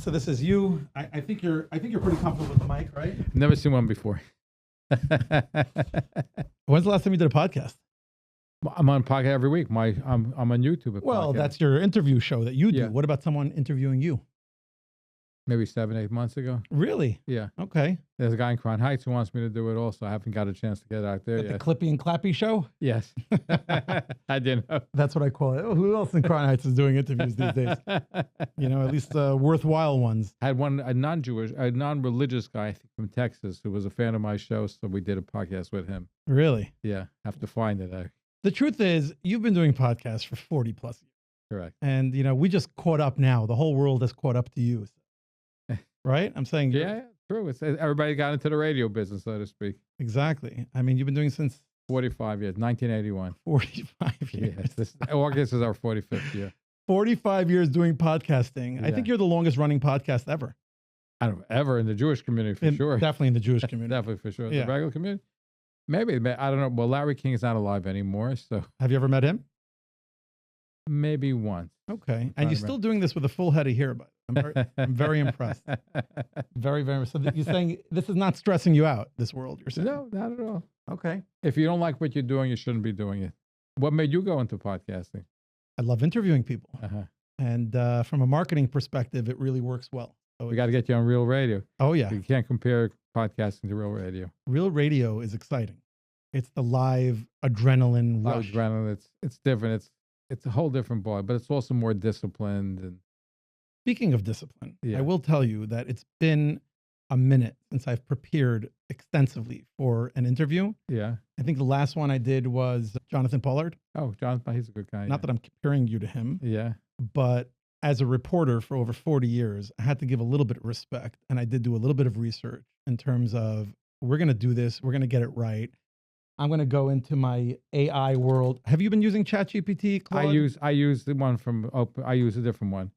So this is you. I think you're pretty comfortable with the mic, right? Never seen one before. When's the last time you did a podcast? I'm on podcast every week. I'm on YouTube. Well, that's your interview show that you do. Yeah. What about someone interviewing you? Maybe 7-8 months ago. Really? Yeah. Okay. There's a guy in Crown Heights who wants me to do it also. I haven't got a chance to get out there yet. The Clippy and Clappy show? Yes. I didn't know. That's what I call it. Who else in Crown Heights is doing interviews these days? You know, at least worthwhile ones. I had a non-religious guy, I think, from Texas who was a fan of my show, so we did a podcast with him. Really? Yeah. Have to find it. The truth is, you've been doing podcasts for 40 plus years. Correct. And, you know, we just caught up now. The whole world has caught up to you. Right? I'm saying. Yeah, true. Everybody got into the radio business, so to speak. Exactly. I mean, you've been doing since 45 years, 1981. 45 years. Yes, August is our 45th year. 45 years doing podcasting. I think you're the longest running podcast ever. I don't know, ever in the Jewish community for sure. Definitely in the Jewish community. Definitely for sure. Yeah. The regular community? Maybe. I don't know. Well, Larry King is not alive anymore, so. Have you ever met him? Maybe once. Okay. And you're still doing this with a full head of hair, but I'm very impressed. Very, very. So you're saying this is not stressing you out, this world, you're saying? No, not at all. Okay. If you don't like what you're doing, you shouldn't be doing it. What made you go into podcasting? I love interviewing people. Uh-huh. And from a marketing perspective, it really works well. So we got to get you on real radio. Oh, yeah. You can't compare podcasting to real radio. Real radio is exciting. It's the live adrenaline rush. Adrenaline. It's different. It's a whole different ball, but it's also more disciplined. And speaking of discipline, yeah. I will tell you that it's been a minute since I've prepared extensively for an interview. Yeah. I think the last one I did was Jonathan Pollard. Oh, Jonathan, he's a good guy. Not that I'm comparing you to him. Yeah. But as a reporter for over 40 years, I had to give a little bit of respect. And I did do a little bit of research in terms of, we're going to do this. We're going to get it right. I'm going to go into my AI world. Have you been using ChatGPT, Claude? I use the one from Open. I use a different one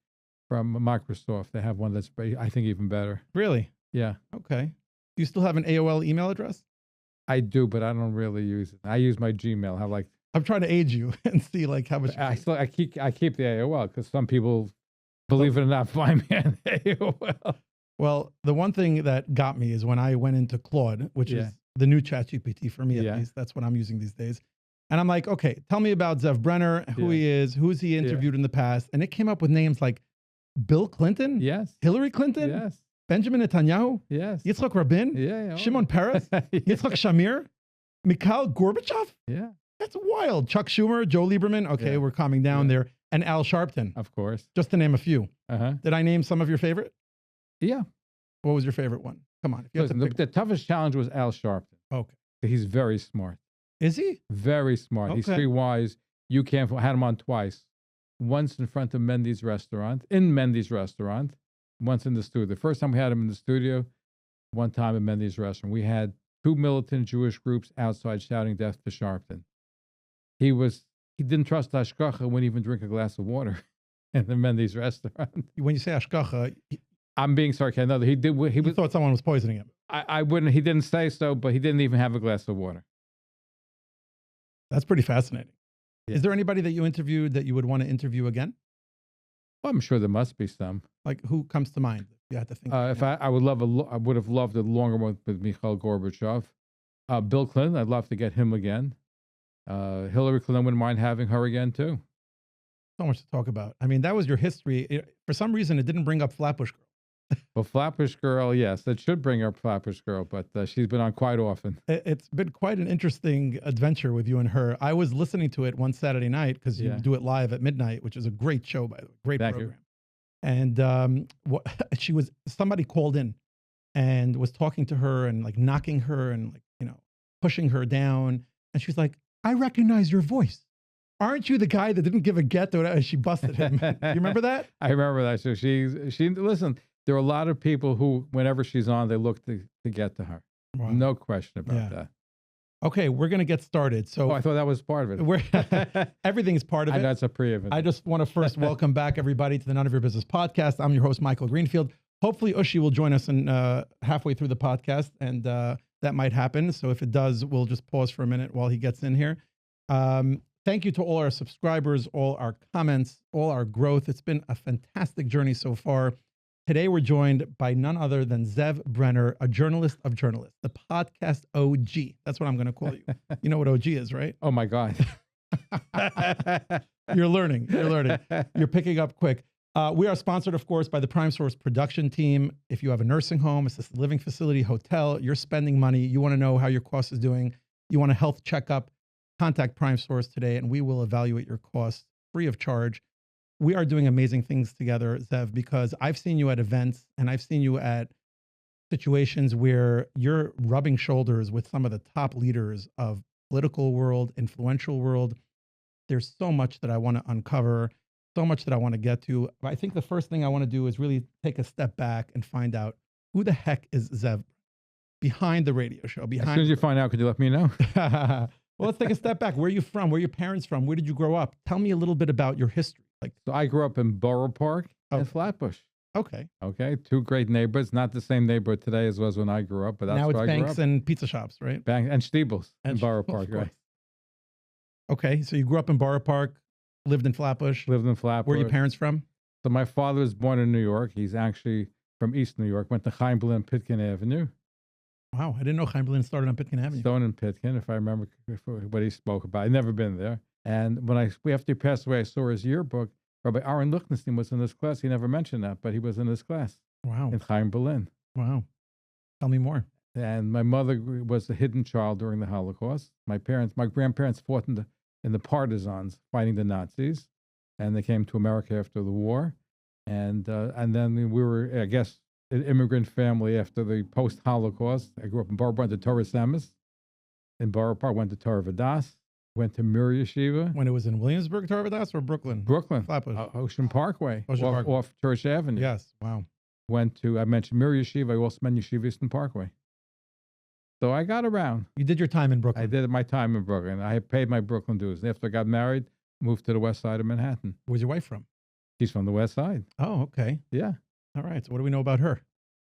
from Microsoft. They have one that's, I think, even better. Really? Yeah. Okay. Do you still have an AOL email address? I do, but I don't really use it. I use my Gmail. I'm trying to age you and see like how much. I keep the AOL because some people, believe it or not, find me on AOL. Well, the one thing that got me is when I went into Claude, which is the new ChatGPT for me, at least. That's what I'm using these days. And I'm like, okay, tell me about Zev Brenner, who he is, who's he interviewed in the past. And it came up with names like Bill Clinton, Hillary Clinton, Benjamin Netanyahu, Yitzhak Rabin, Shimon Peres, Yitzhak Shamir, Mikhail Gorbachev. Yeah. That's wild. Chuck Schumer, Joe Lieberman. Okay, we're calming down there. And Al Sharpton. Of course. Just to name a few. Uh-huh. Did I name some of your favorite? Yeah. What was your favorite one? Come on. Listen, the toughest challenge was Al Sharpton. Okay. He's very smart. Is he? Very smart. Okay. He's pretty wise. You can't, had him on twice. Once in front of Mendy's restaurant, once in the studio. The first time we had him in the studio, one time in Mendy's restaurant. We had 2 militant Jewish groups outside shouting death to Sharpton. He didn't trust Hashgacha, wouldn't even drink a glass of water in the Mendy's restaurant. When you say Hashgacha, I'm being sarcastic. No, he did. He thought someone was poisoning him. I wouldn't. He didn't say so, but he didn't even have a glass of water. That's pretty fascinating. Yeah. Is there anybody that you interviewed that you would want to interview again? Well, I'm sure there must be some. Like who comes to mind? You have to think. I would have loved a longer one with Mikhail Gorbachev. Bill Clinton, I'd love to get him again. Hillary Clinton, wouldn't mind having her again too. So much to talk about. I mean, that was your history. For some reason, it didn't bring up Flatbush Girl. Well, Flatbush Girl, yes, that should bring up Flatbush Girl, but she's been on quite often. It's been quite an interesting adventure with you and her. I was listening to it one Saturday night because you do it live at midnight, which is a great show, by the way, great program. You. And somebody called in and was talking to her and like knocking her and like, pushing her down. And she's like, I recognize your voice. Aren't you the guy that didn't give a get to it as she busted him? You remember that? I remember that. So she listen, there are a lot of people who, whenever she's on, they look to get to her. Wow. No question about that. Okay, we're going to get started. So I thought that was part of it. Everything's part of it. That's a pre-event. I just want to first welcome back everybody to the None of Your Business podcast. I'm your host, Michael Greenfield. Hopefully, Ushi will join us in halfway through the podcast, and that might happen. So if it does, we'll just pause for a minute while he gets in here. Thank you to all our subscribers, all our comments, all our growth. It's been a fantastic journey so far. Today we're joined by none other than Zev Brenner, a journalist of journalists, the podcast OG. That's what I'm going to call you. You know what OG is, right? Oh my God. You're learning. You're learning. You're picking up quick. We are sponsored, of course, by the Prime Source production team. If you have a nursing home, assisted living facility, hotel, you're spending money, you want to know how your cost is doing, you want a health checkup, contact Prime Source today, and we will evaluate your costs free of charge. We are doing amazing things together, Zev, because I've seen you at events and I've seen you at situations where you're rubbing shoulders with some of the top leaders of political world, influential world. There's so much that I want to uncover, so much that I want to get to. I think the first thing I want to do is really take a step back and find out who the heck is Zev behind the radio show. As soon as you find out, could you let me know? Well, let's take a step back. Where are you from? Where are your parents from? Where did you grow up? Tell me a little bit about your history. So I grew up in Borough Park and Flatbush. Okay. Okay. Two great neighborhoods. Not the same neighborhood today as was when I grew up, but that's now it's where I grew banks up. and pizza shops, right? Bank and Stiebels in Borough Park, right? Okay. So you grew up in Borough Park, lived in Flatbush. Lived in Flatbush. Where are your parents from? So my father was born in New York. He's actually from East New York. Went to Chaim Berlin, Pitkin Avenue. Wow. I didn't know Chaim Berlin started on Pitkin Avenue. Stone and Pitkin, if I remember what he spoke about. I'd never been there. And when after he passed away, I saw his yearbook. Rabbi Aaron Lichtenstein was in this class. He never mentioned that, but he was in this class. Wow. In Chaim Berlin. Wow. Tell me more. And my mother was a hidden child during the Holocaust. My grandparents fought in the partisans fighting the Nazis, and they came to America after the war. And then we were, I guess, an immigrant family after the post-Holocaust. I grew up in Borough Park, went to Torah Semis. In Borough Park, went to Torah Vadas. Went to Mir Yeshiva. When it was in Williamsburg, Torah Vadas, or Brooklyn? Brooklyn. Flatbush. Ocean Parkway. Off Church Avenue. Yes. Wow. I mentioned Mir Yeshiva. I also mentioned Yeshiva Eastern Parkway. So I got around. You did your time in Brooklyn. I did my time in Brooklyn. I had paid my Brooklyn dues. After I got married, moved to the west side of Manhattan. Where's your wife from? She's from the west side. Oh, okay. Yeah. All right. So what do we know about her?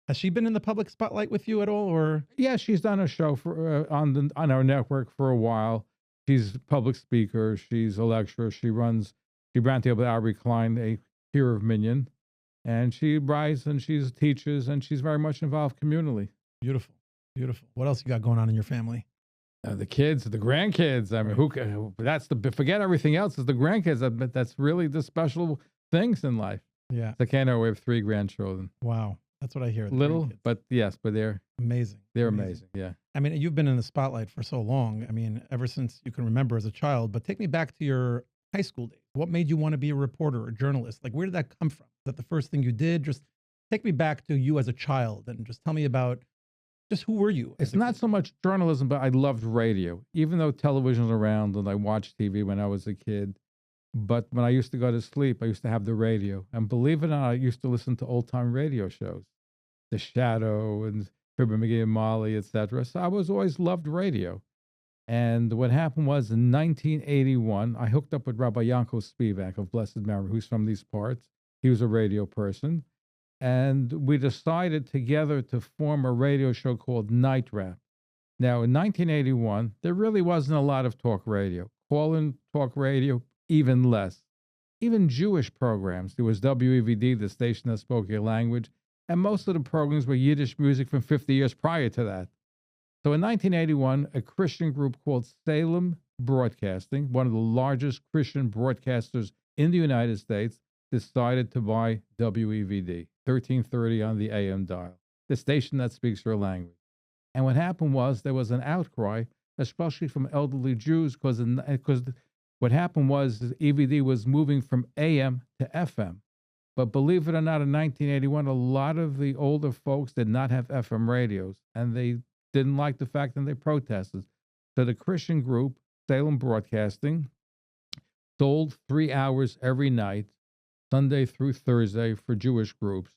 Has she been in the public spotlight with you at all, or? Yeah, she's done a show for on our network for a while. She's a public speaker. She's a lecturer. She ran together with Ari Klein, a peer of Minyan, and she writes and she teaches and she's very much involved communally. Beautiful, beautiful. What else you got going on in your family? The kids, the grandkids. I mean, forget everything else. It's the grandkids. That's really the special things in life. Yeah. So we have 3 grandchildren. Wow. That's what I hear. Little, but yes, but they're amazing. They're amazing. Yeah. I mean, you've been in the spotlight for so long. I mean, ever since you can remember as a child, but take me back to your high school days. What made you want to be a reporter or a journalist? Like, where did that come from? Is that the first thing you did? Just take me back to you as a child and just tell me about just who were you? It's not so much journalism, but I loved radio, even though television was around and I watched TV when I was a kid. But when I used to go to sleep, I used to have the radio. And believe it or not, I used to listen to old-time radio shows. The Shadow and Fibber McGee and Molly, etc. So I always loved radio. And what happened was in 1981, I hooked up with Rabbi Yanko Spivak of Blessed Memory, who's from these parts. He was a radio person. And we decided together to form a radio show called Night Rap. Now, in 1981, there really wasn't a lot of talk radio. Call-in talk radio, even less. Even Jewish programs. There was WEVD, the station that spoke your language. And most of the programs were Yiddish music from 50 years prior to that. So in 1981, a Christian group called Salem Broadcasting, one of the largest Christian broadcasters in the United States, decided to buy WEVD, 1330 on the AM dial, the station that speaks your language. And what happened was there was an outcry, especially from elderly Jews, because what happened was EVD was moving from AM to FM. But believe it or not, in 1981, a lot of the older folks did not have FM radios, and they didn't like the fact that they protested. So the Christian group, Salem Broadcasting, sold 3 hours every night, Sunday through Thursday, for Jewish groups.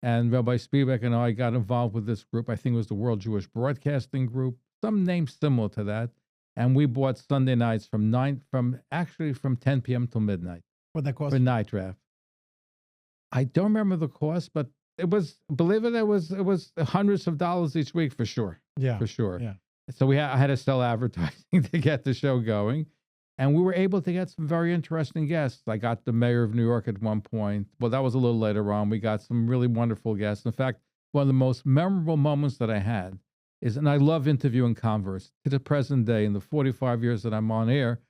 And Rabbi Spivak and I got involved with this group. I think it was the World Jewish Broadcasting Group, some name similar to that. And we bought Sunday nights from 10 p.m. till midnight. What'd that cost? For Night Rap. I don't remember the cost, but it was, believe it was hundreds of dollars each week for sure. Yeah. For sure. Yeah. So I had to sell advertising to get the show going. And we were able to get some very interesting guests. I got the mayor of New York at one point. Well, that was a little later on. We got some really wonderful guests. In fact, one of the most memorable moments that I had is, and I love interviewing converts to the present day, in the 45 years that I'm on air,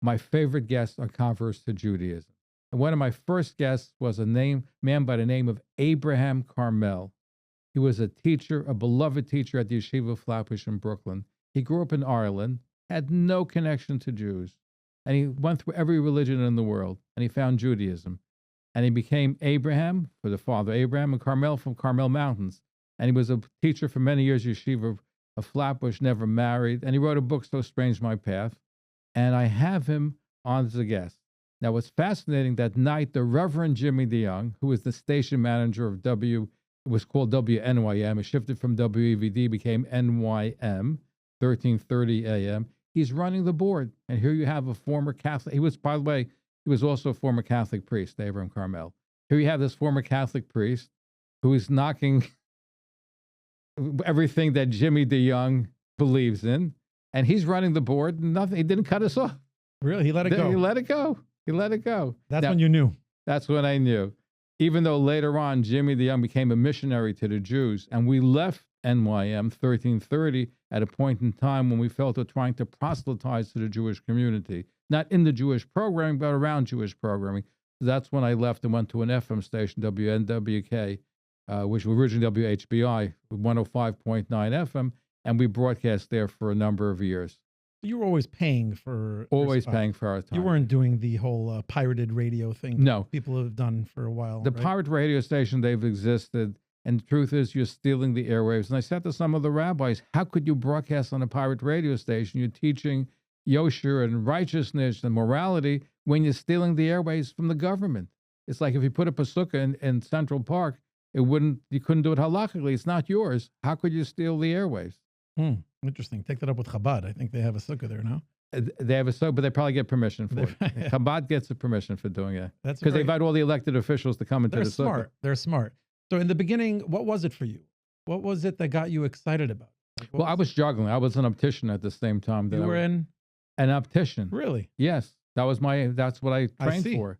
my favorite guests are converts to Judaism. And one of my first guests was a man by the name of Abraham Carmel. He was a teacher, a beloved teacher at the Yeshiva of Flatbush in Brooklyn. He grew up in Ireland, had no connection to Jews, and he went through every religion in the world, and he found Judaism. And he became Abraham, for the father Abraham, and Carmel from Carmel Mountains. And he was a teacher for many years, Yeshiva of Flatbush, never married. And he wrote a book, So Strange My Path. And I have him on as a guest. Now, what's fascinating, that night, the Reverend Jimmy DeYoung, who was the station manager of it was called WNYM. It shifted from WEVD, became NYM, 1330 AM. He's running the board. And here you have a former Catholic. He was, by the way, he was also a former Catholic priest, Abraham Carmel. Here you have this former Catholic priest who is knocking everything that Jimmy DeYoung believes in, and he's running the board. Nothing. He didn't cut us off. Really? He let it go. He let it go. He let it go. That's when you knew. That's when I knew. Even though later on, Jimmy DeYoung became a missionary to the Jews, and we left NYM 1330 at a point in time when we felt we're trying to proselytize to the Jewish community, not in the Jewish programming, but around Jewish programming. So that's when I left and went to an FM station, WNWK, which was originally WHBI, 105.9 FM, and we broadcast there for a number of years. You were always paying for... Always paying for our time. You weren't doing the whole pirated radio thing. No. People have done for a while. The pirate radio station, they've existed, and the truth is you're stealing the airwaves. And I said to some of the rabbis, how could you broadcast on a pirate radio station? You're teaching yosher and righteousness and morality when you're stealing the airwaves from the government. It's like if you put up a sukkah in Central Park, you couldn't do it halakhically. It's not yours. How could you steal the airwaves? Interesting. Take that up with Chabad. I think they have a sukkah there now. They have a sukkah, but they probably get permission for it. Chabad gets the permission for doing it. That's because they invite all the elected officials to come into the sukkah. Smart. They're smart. So in the beginning, what was it for you? What was it that got you excited about it? Well, I was juggling. I was an optician at the same time. You were in an optician. Really? Yes. That's what I trained for.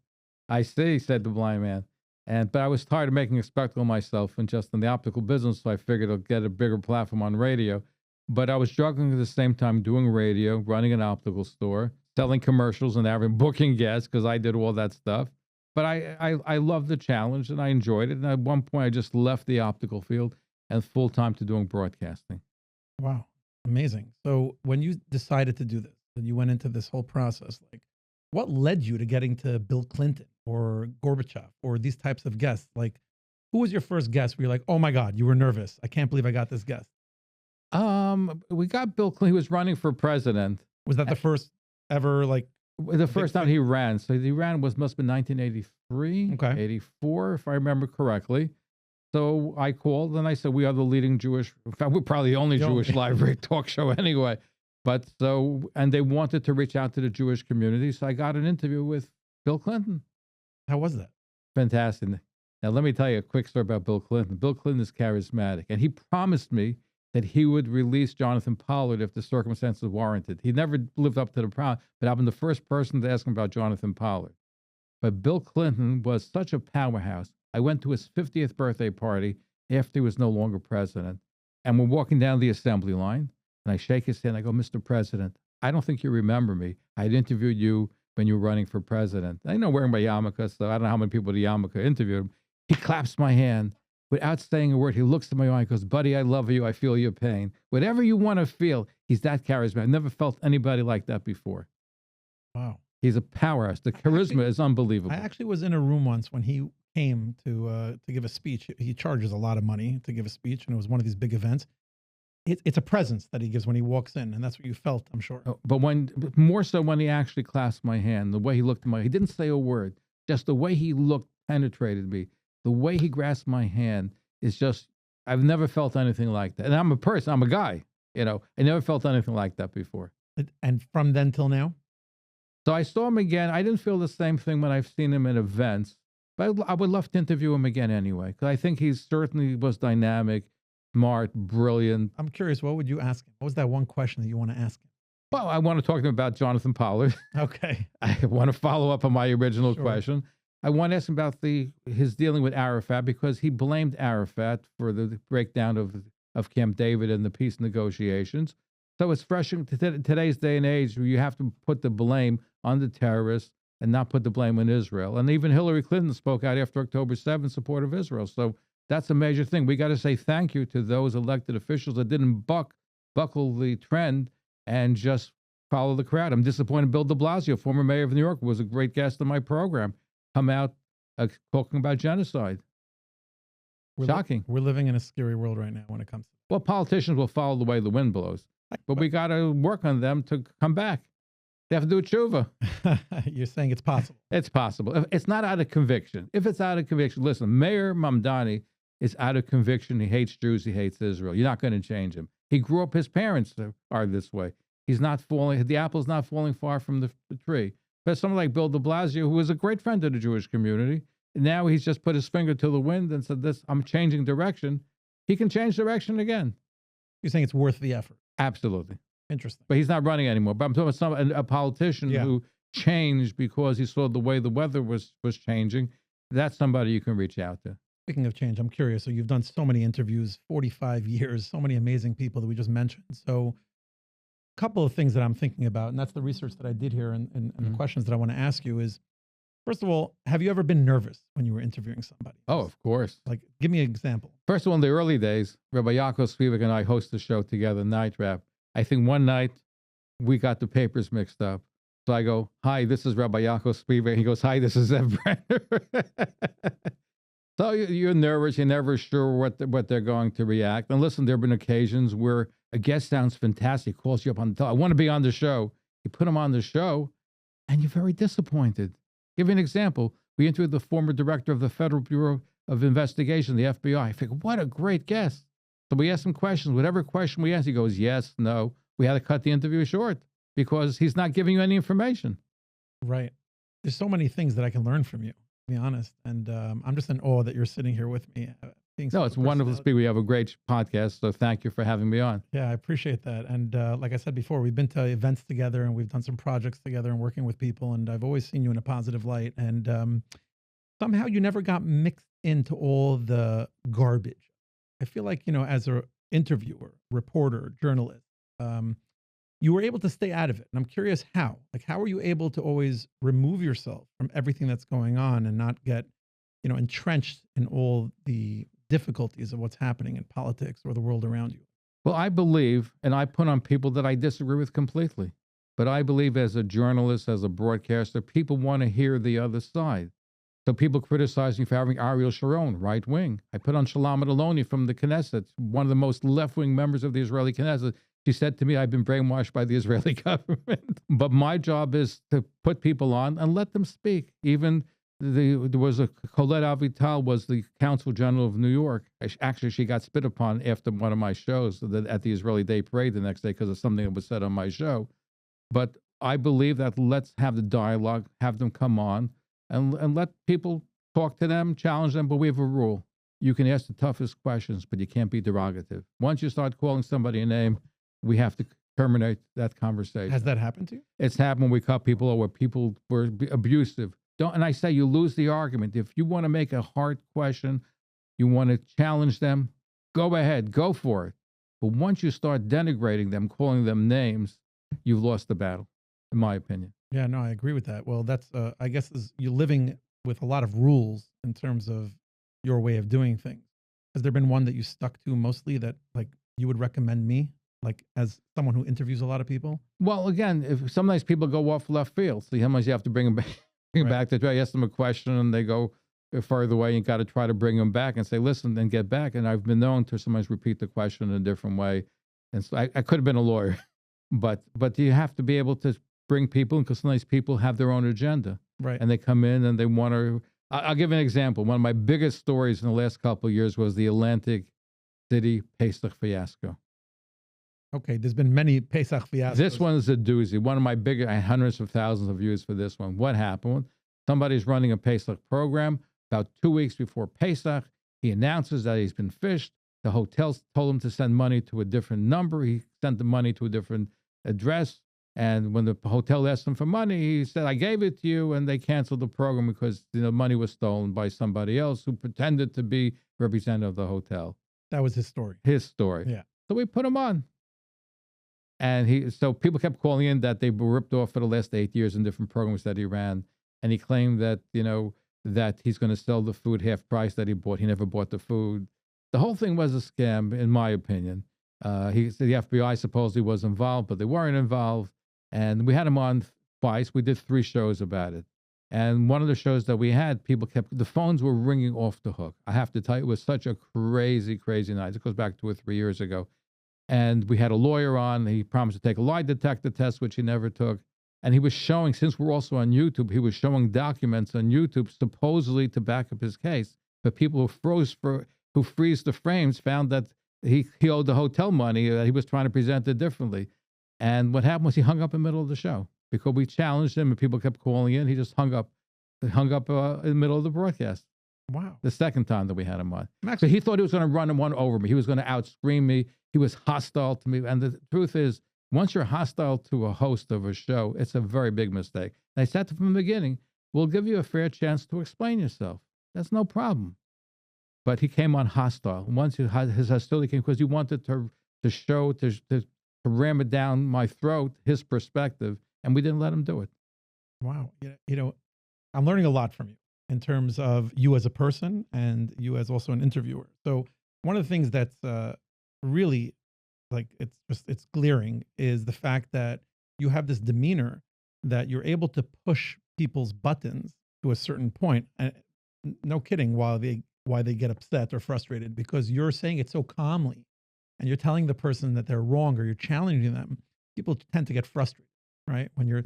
I see, said the blind man. But I was tired of making a spectacle of myself and just in the optical business, so I figured I'd get a bigger platform on radio. But I was juggling at the same time doing radio, running an optical store, selling commercials and having booking guests because I did all that stuff. But I loved the challenge and I enjoyed it. And at one point, I just left the optical field and full time to doing broadcasting. Wow. Amazing. So when you decided to do this and you went into this whole process, like what led you to getting to Bill Clinton or Gorbachev or these types of guests? Like who was your first guest where you're like, oh my God, you were nervous. I can't believe I got this guest. We got Bill Clinton. He was running for president. Was that the first ever, like? The first time he ran. So he ran must have been 1983, 84, if I remember correctly. So I called and I said, we are the leading Jewish, in fact, we're probably the only Jewish live talk show anyway. And they wanted to reach out to the Jewish community. So I got an interview with Bill Clinton. How was that? Fantastic. Now, let me tell you a quick story about Bill Clinton. Bill Clinton is charismatic, and he promised me that he would release Jonathan Pollard if the circumstances warranted. He never lived up to the promise, but I've been the first person to ask him about Jonathan Pollard. But Bill Clinton was such a powerhouse. I went to his 50th birthday party after he was no longer president, and we're walking down the assembly line, and I shake his hand. I go, Mr. President, I don't think you remember me. I had interviewed you when you were running for president. I know wearing my yarmulke, so I don't know how many people at the yarmulke interviewed him. He claps my hand. Without saying a word, he looks at my eye and goes, buddy, I love you. I feel your pain. Whatever you want to feel, he's that charismatic. I've never felt anybody like that before. Wow. He's a powerhouse. The charisma is unbelievable. I actually was in a room once when he came to give a speech. He charges a lot of money to give a speech, and it was one of these big events. It's a presence that he gives when he walks in, and that's what you felt, I'm sure. But more so when he actually clasped my hand, the way he looked at he didn't say a word. Just the way he looked penetrated me. The way he grasped my hand is just, I've never felt anything like that. And I'm a person, I'm a guy, I never felt anything like that before. And from then till now? So I saw him again. I didn't feel the same thing when I've seen him in events, but I would love to interview him again anyway, because I think he certainly was dynamic, smart, brilliant. I'm curious, what would you ask him? What was that one question that you want to ask him? Well, I want to talk to him about Jonathan Pollard. Okay. I want to follow up on my original Sure. question. I want to ask him about his dealing with Arafat, because he blamed Arafat for the breakdown of Camp David and the peace negotiations. So it's fresh in today's day and age where you have to put the blame on the terrorists and not put the blame on Israel. And even Hillary Clinton spoke out after October 7th in support of Israel. So that's a major thing. We got to say thank you to those elected officials that didn't buckle the trend and just follow the crowd. I'm disappointed Bill de Blasio, former mayor of New York, was a great guest on my program, come out talking about genocide. Shocking. We're living in a scary world right now when it comes to. Well, politicians will follow the way the wind blows, but we got to work on them to come back. They have to do tshuva. You're saying it's possible. It's possible. It's not out of conviction. If it's out of conviction, listen, Mayor Mamdani is out of conviction. He hates Jews. He hates Israel. You're not going to change him. He grew up, his parents are this way. He's not falling, the apple's not falling far from the tree. But someone like Bill de Blasio, who was a great friend of the Jewish community, now he's just put his finger to the wind and said, I'm changing direction. He can change direction again. You're saying it's worth the effort. Absolutely. Interesting. But he's not running anymore. But I'm talking about a politician who changed because he saw the way the weather was changing. That's somebody you can reach out to. Speaking of change, I'm curious. So you've done so many interviews, 45 years, so many amazing people that we just mentioned. So a couple of things that I'm thinking about, and that's the research that I did here and the questions that I want to ask you is, first of all, have you ever been nervous when you were interviewing somebody? Oh, of course. Like, give me an example. First of all, in the early days, Rabbi Yaakov Spivak and I host the show together, Night Wrap. I think one night we got the papers mixed up. So I go, hi, this is Rabbi Yaakov Spivak. He goes, hi, this is Zev Brenner. So you're nervous. You're never sure what they're going to react. And listen, there have been occasions where a guest sounds fantastic, calls you up on the telephone. I want to be on the show. You put him on the show, and you're very disappointed. Give you an example. We interviewed the former director of the Federal Bureau of Investigation, the FBI. I figured, what a great guest. So we asked him questions. Whatever question we asked, he goes, yes, no. We had to cut the interview short because he's not giving you any information. Right. There's so many things that I can learn from you, to be honest. And I'm just in awe that you're sitting here with me. No, it's wonderful to speak. We have a great podcast, so thank you for having me on. Yeah, I appreciate that. And like I said before, we've been to events together and we've done some projects together and working with people. And I've always seen you in a positive light. And somehow you never got mixed into all the garbage. I feel like, as an interviewer, reporter, journalist, you were able to stay out of it. And I'm curious how. Like, how are you able to always remove yourself from everything that's going on and not get, entrenched in all the difficulties of what's happening in politics or the world around you? Well, I believe, and I put on people that I disagree with completely, but I believe as a journalist, as a broadcaster, people want to hear the other side. So people criticize me for having Ariel Sharon, right wing. I put on Shalom Aloni from the Knesset, one of the most left-wing members of the Israeli Knesset. She said to me, I've been brainwashed by the Israeli government. But my job is to put people on and let them speak. Even there was Colette Avital was the Consul General of New York. Actually, she got spit upon after one of my shows at the Israeli Day Parade the next day because of something that was said on my show. But I believe that let's have the dialogue, have them come on, and let people talk to them, challenge them. But we have a rule. You can ask the toughest questions, but you can't be derogative. Once you start calling somebody a name, we have to terminate that conversation. Has that happened to you? It's happened when we cut people or where people were abusive. And I say you lose the argument. If you want to make a hard question, you want to challenge them, go ahead, go for it. But once you start denigrating them, calling them names, you've lost the battle, in my opinion. Yeah, no, I agree with that. Well, that's, I guess, you're living with a lot of rules in terms of your way of doing things. Has there been one that you stuck to mostly that, like, you would recommend me, like, as someone who interviews a lot of people? Well, again, if sometimes people go off left field, so sometimes you have to bring them back. Back to try, ask them a question and they go further away. You got to try to bring them back and say, listen, and get back. And I've been known to sometimes repeat the question in a different way. And so I could have been a lawyer, but you have to be able to bring people in because sometimes people have their own agenda. Right. And they come in and they want to, I'll give an example. One of my biggest stories in the last couple of years was the Atlantic City Pesach fiasco. Okay, there's been many Pesach fiascos. This one is a doozy. One of my bigger, hundreds of thousands of views for this one. What happened? Somebody's running a Pesach program. About 2 weeks before Pesach, he announces that he's been phished. The hotels told him to send money to a different number. He sent the money to a different address. And when the hotel asked him for money, he said, I gave it to you, and they canceled the program because money was stolen by somebody else who pretended to be representative of the hotel. That was his story. His story. Yeah. So we put him on. And so people kept calling in that they were ripped off for the last 8 years in different programs that he ran. And he claimed that, that he's going to sell the food half price that he bought. He never bought the food. The whole thing was a scam, in my opinion. He said the FBI supposedly was involved, but they weren't involved. And we had him on twice. We did 3 shows about it. And one of the shows that we had, the phones were ringing off the hook. I have to tell you, it was such a crazy, crazy night. It goes back 2 or 3 years ago. And we had a lawyer on. He promised to take a lie detector test, which he never took. And he was showing, since we're also on YouTube, he was showing documents on YouTube supposedly to back up his case. But people who freeze the frames found that he owed the hotel money, that he was trying to present it differently. And what happened was he hung up in the middle of the show because we challenged him and people kept calling in. He just hung up in the middle of the broadcast. Wow. The second time that we had him on. So he thought he was going to run one over me. He was going to outscream me. He was hostile to me. And the truth is, once you're hostile to a host of a show, it's a very big mistake. And I said from the beginning, we'll give you a fair chance to explain yourself. That's no problem. But he came on hostile. Once his hostility came because he wanted to ram it down my throat, his perspective, and we didn't let him do it. Wow. I'm learning a lot from you in terms of you as a person and you as also an interviewer. So one of the things that's really it's glaring is the fact that you have this demeanor that you're able to push people's buttons to a certain point. And no kidding, why they get upset or frustrated, because you're saying it so calmly and you're telling the person that they're wrong or you're challenging them. People tend to get frustrated, right? When you're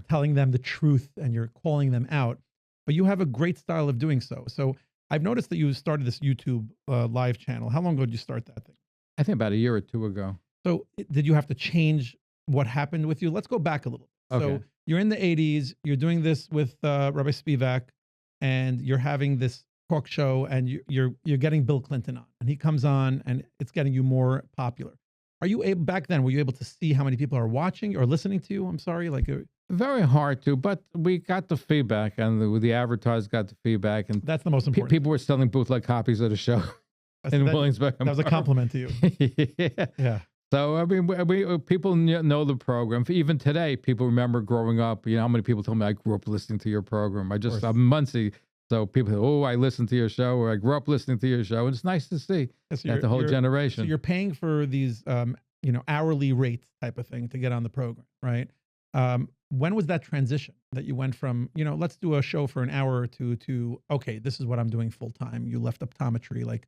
telling them the truth and you're calling them out. But you have a great style of doing so. So I've noticed that you started this YouTube live channel. How long ago did you start that thing? I think about a year or 2 ago. So did you have to change what happened with you? Let's go back a little. Okay. So you're in the 80s. You're doing this with Rabbi Spivak, and you're having this talk show, and you're getting Bill Clinton on, and he comes on, and it's getting you more popular. Are you able back then? Were you able to see how many people are watching or listening to you? I'm sorry, very hard to, but we got the feedback, and the advertisers got the feedback, and that's the most important. People were selling bootleg copies of the show in Williamsburg. That was a compliment to you. Yeah. So I mean, people know the program. Even today, people remember growing up. How many people told me I grew up listening to your program? I'm Muncie, so people say, "Oh, I listened to your show," or "I grew up listening to your show." And it's nice to see that the whole generation. So you're paying for these, hourly rates type of thing to get on the program, right? When was that transition that you went from, let's do a show for an hour or two to, okay, this is what I'm doing full time. You left optometry.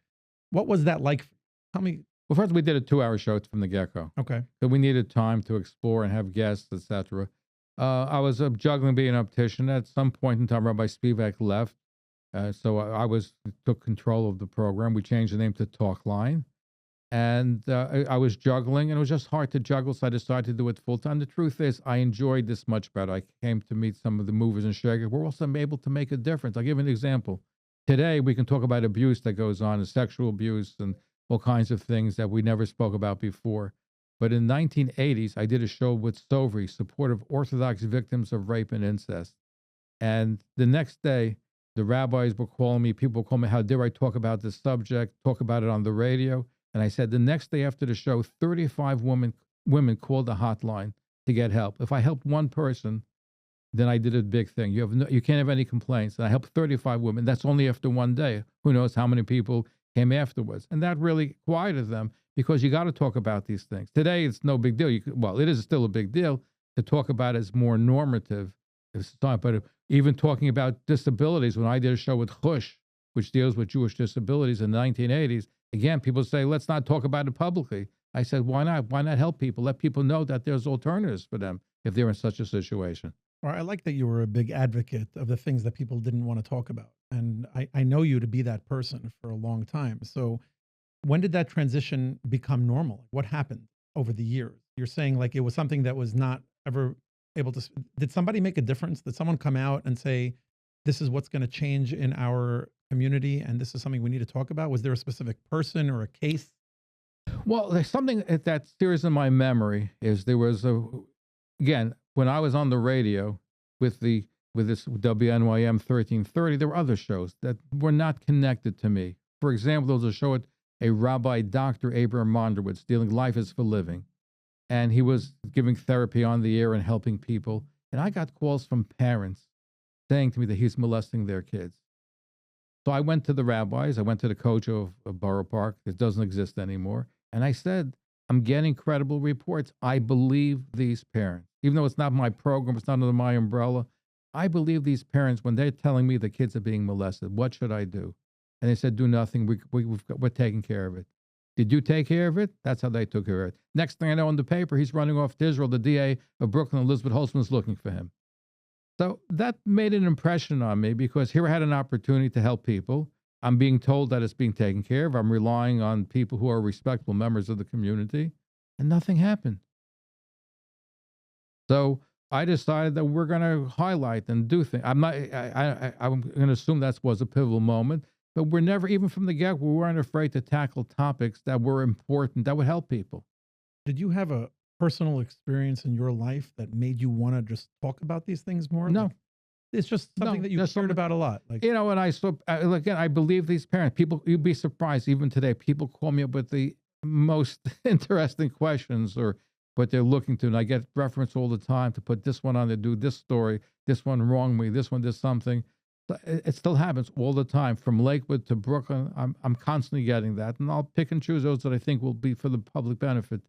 What was that like? Tell me. Well, first we did a 2-hour show from the get-go. Okay. So we needed time to explore and have guests, etc. I was juggling being an optician. At some point in time, Rabbi Spivak left. So I took control of the program. We changed the name to Talkline. And I was juggling, and it was just hard to juggle, so I decided to do it full-time. The truth is, I enjoyed this much better. I came to meet some of the movers and shakers. We're also able to make a difference. I'll give you an example. Today, we can talk about abuse that goes on, and sexual abuse, and all kinds of things that we never spoke about before. But in the 1980s, I did a show with Sovri, support of Orthodox victims of rape and incest. And the next day, the rabbis were calling me, people were calling me, how dare I talk about this subject, talk about it on the radio. And I said, the next day after the show, 35 women called the hotline to get help. If I helped one person, then I did a big thing. You can't have any complaints. And I helped 35 women. That's only after one day. Who knows how many people came afterwards. And that really quieted them, because you got to talk about these things. Today, it's no big deal. It is still a big deal to talk about it as more normative. But even talking about disabilities, when I did a show with Chush, which deals with Jewish disabilities in the 1980s, again, people say, let's not talk about it publicly. I said, why not? Why not help people? Let people know that there's alternatives for them if they're in such a situation. Well, I like that you were a big advocate of the things that people didn't want to talk about. And I know you to be that person for a long time. So when did that transition become normal? What happened over the years? You're saying it was something that was not ever able to. Did somebody make a difference? Did someone come out and say, this is what's going to change in our community, and this is something we need to talk about? Was there a specific person or a case? Well, there's something that's serious in my memory. Is there was again, when I was on the radio with this WNYM 1330, there were other shows that were not connected to me. For example, there was a show at a Rabbi Dr. Abraham Monderwitz dealing Life is for Living. And he was giving therapy on the air and helping people. And I got calls from parents saying to me that he's molesting their kids. So I went to the rabbis. I went to the coach of Borough Park. It doesn't exist anymore. And I said, I'm getting credible reports. I believe these parents. Even though it's not my program, it's not under my umbrella, I believe these parents when they're telling me the kids are being molested. What should I do? And they said, do nothing. We're taking care of it. Did you take care of it? That's how they took care of it. Next thing I know in the paper, he's running off to Israel. The DA of Brooklyn, Elizabeth Holtzman, is looking for him. So that made an impression on me because here I had an opportunity to help people. I'm being told that it's being taken care of. I'm relying on people who are respectable members of the community, and nothing happened. So I decided that we're going to highlight and do things. I'm going to assume that was a pivotal moment, but we're never, even from the get-go, we weren't afraid to tackle topics that were important, that would help people. Did you have a personal experience in your life that made you want to just talk about these things more? No. Like, it's just something that you've heard about a lot. Like, you know, and again, I believe these parents, you'd be surprised, even today, people call me up with the most interesting questions or what they're looking to. And I get reference all the time to put this one on to do this story, this one wronged me, this one did something. It still happens all the time. From Lakewood to Brooklyn, I'm constantly getting that. And I'll pick and choose those that I think will be for the public benefit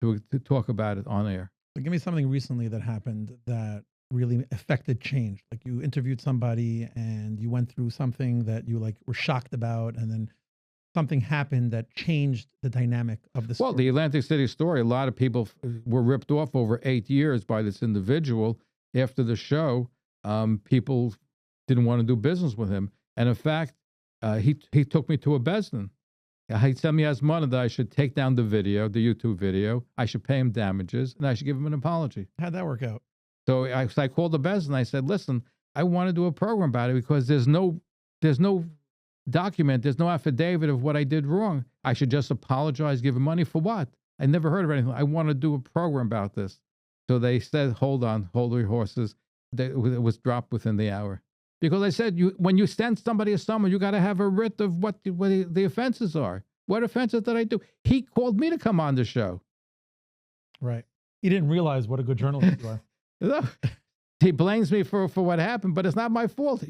to talk about it on air. So give me something recently that happened that really affected change. Like you interviewed somebody and you went through something that you were shocked about, and then something happened that changed the dynamic of the story. Well, the Atlantic City story, a lot of people were ripped off over 8 years by this individual. After the show, people didn't want to do business with him. And in fact, he took me to a Bezdin. He sent me as money that I should take down the YouTube video. I should pay him damages, and I should give him an apology. How'd that work out? So I called the Bezdin. I said, listen, I want to do a program about it because there's no document, there's no affidavit of what I did wrong. I should just apologize, give him money for what? I never heard of anything. I want to do a program about this. So they said, hold on, hold your horses. It was dropped within the hour. Because I said, when you send somebody a summons, you got to have a writ of what the offenses are. What offenses did I do? He called me to come on the show. Right. He didn't realize what a good journalist you are. He blames me for what happened, but it's not my fault.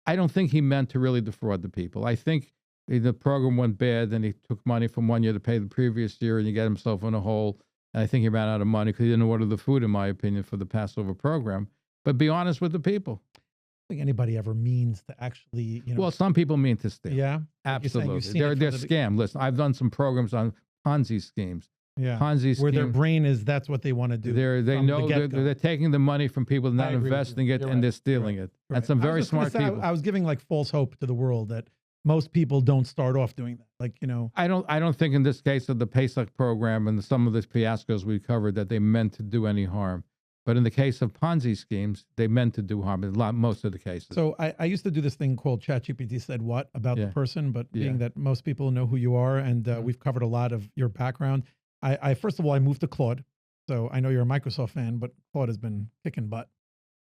I don't think he meant to really defraud the people. I think the program went bad, and he took money from one year to pay the previous year, and he got himself in a hole. And I think he ran out of money because he didn't order the food, in my opinion, for the Passover program. But be honest with the people. I don't think anybody ever means to actually, Well, some people mean to steal. Yeah, absolutely. They're scam. Listen, I've done some programs on Ponzi schemes. Yeah, Ponzi schemes. Where their brain is, that's what they want to do. They know they're taking the money from people, not investing it, and they're stealing it. That's some very smart people. I was giving false hope to the world that most people don't start off doing that. I don't think in this case of the Pesach program and some of the fiascos we covered that they meant to do any harm. But in the case of Ponzi schemes, they meant to do harm in most of the cases. So I used to do this thing called ChatGPT said what about the person, but being that most people know who you are and we've covered a lot of your background, I first of all, I moved to Claude. So I know you're a Microsoft fan, but Claude has been kicking butt.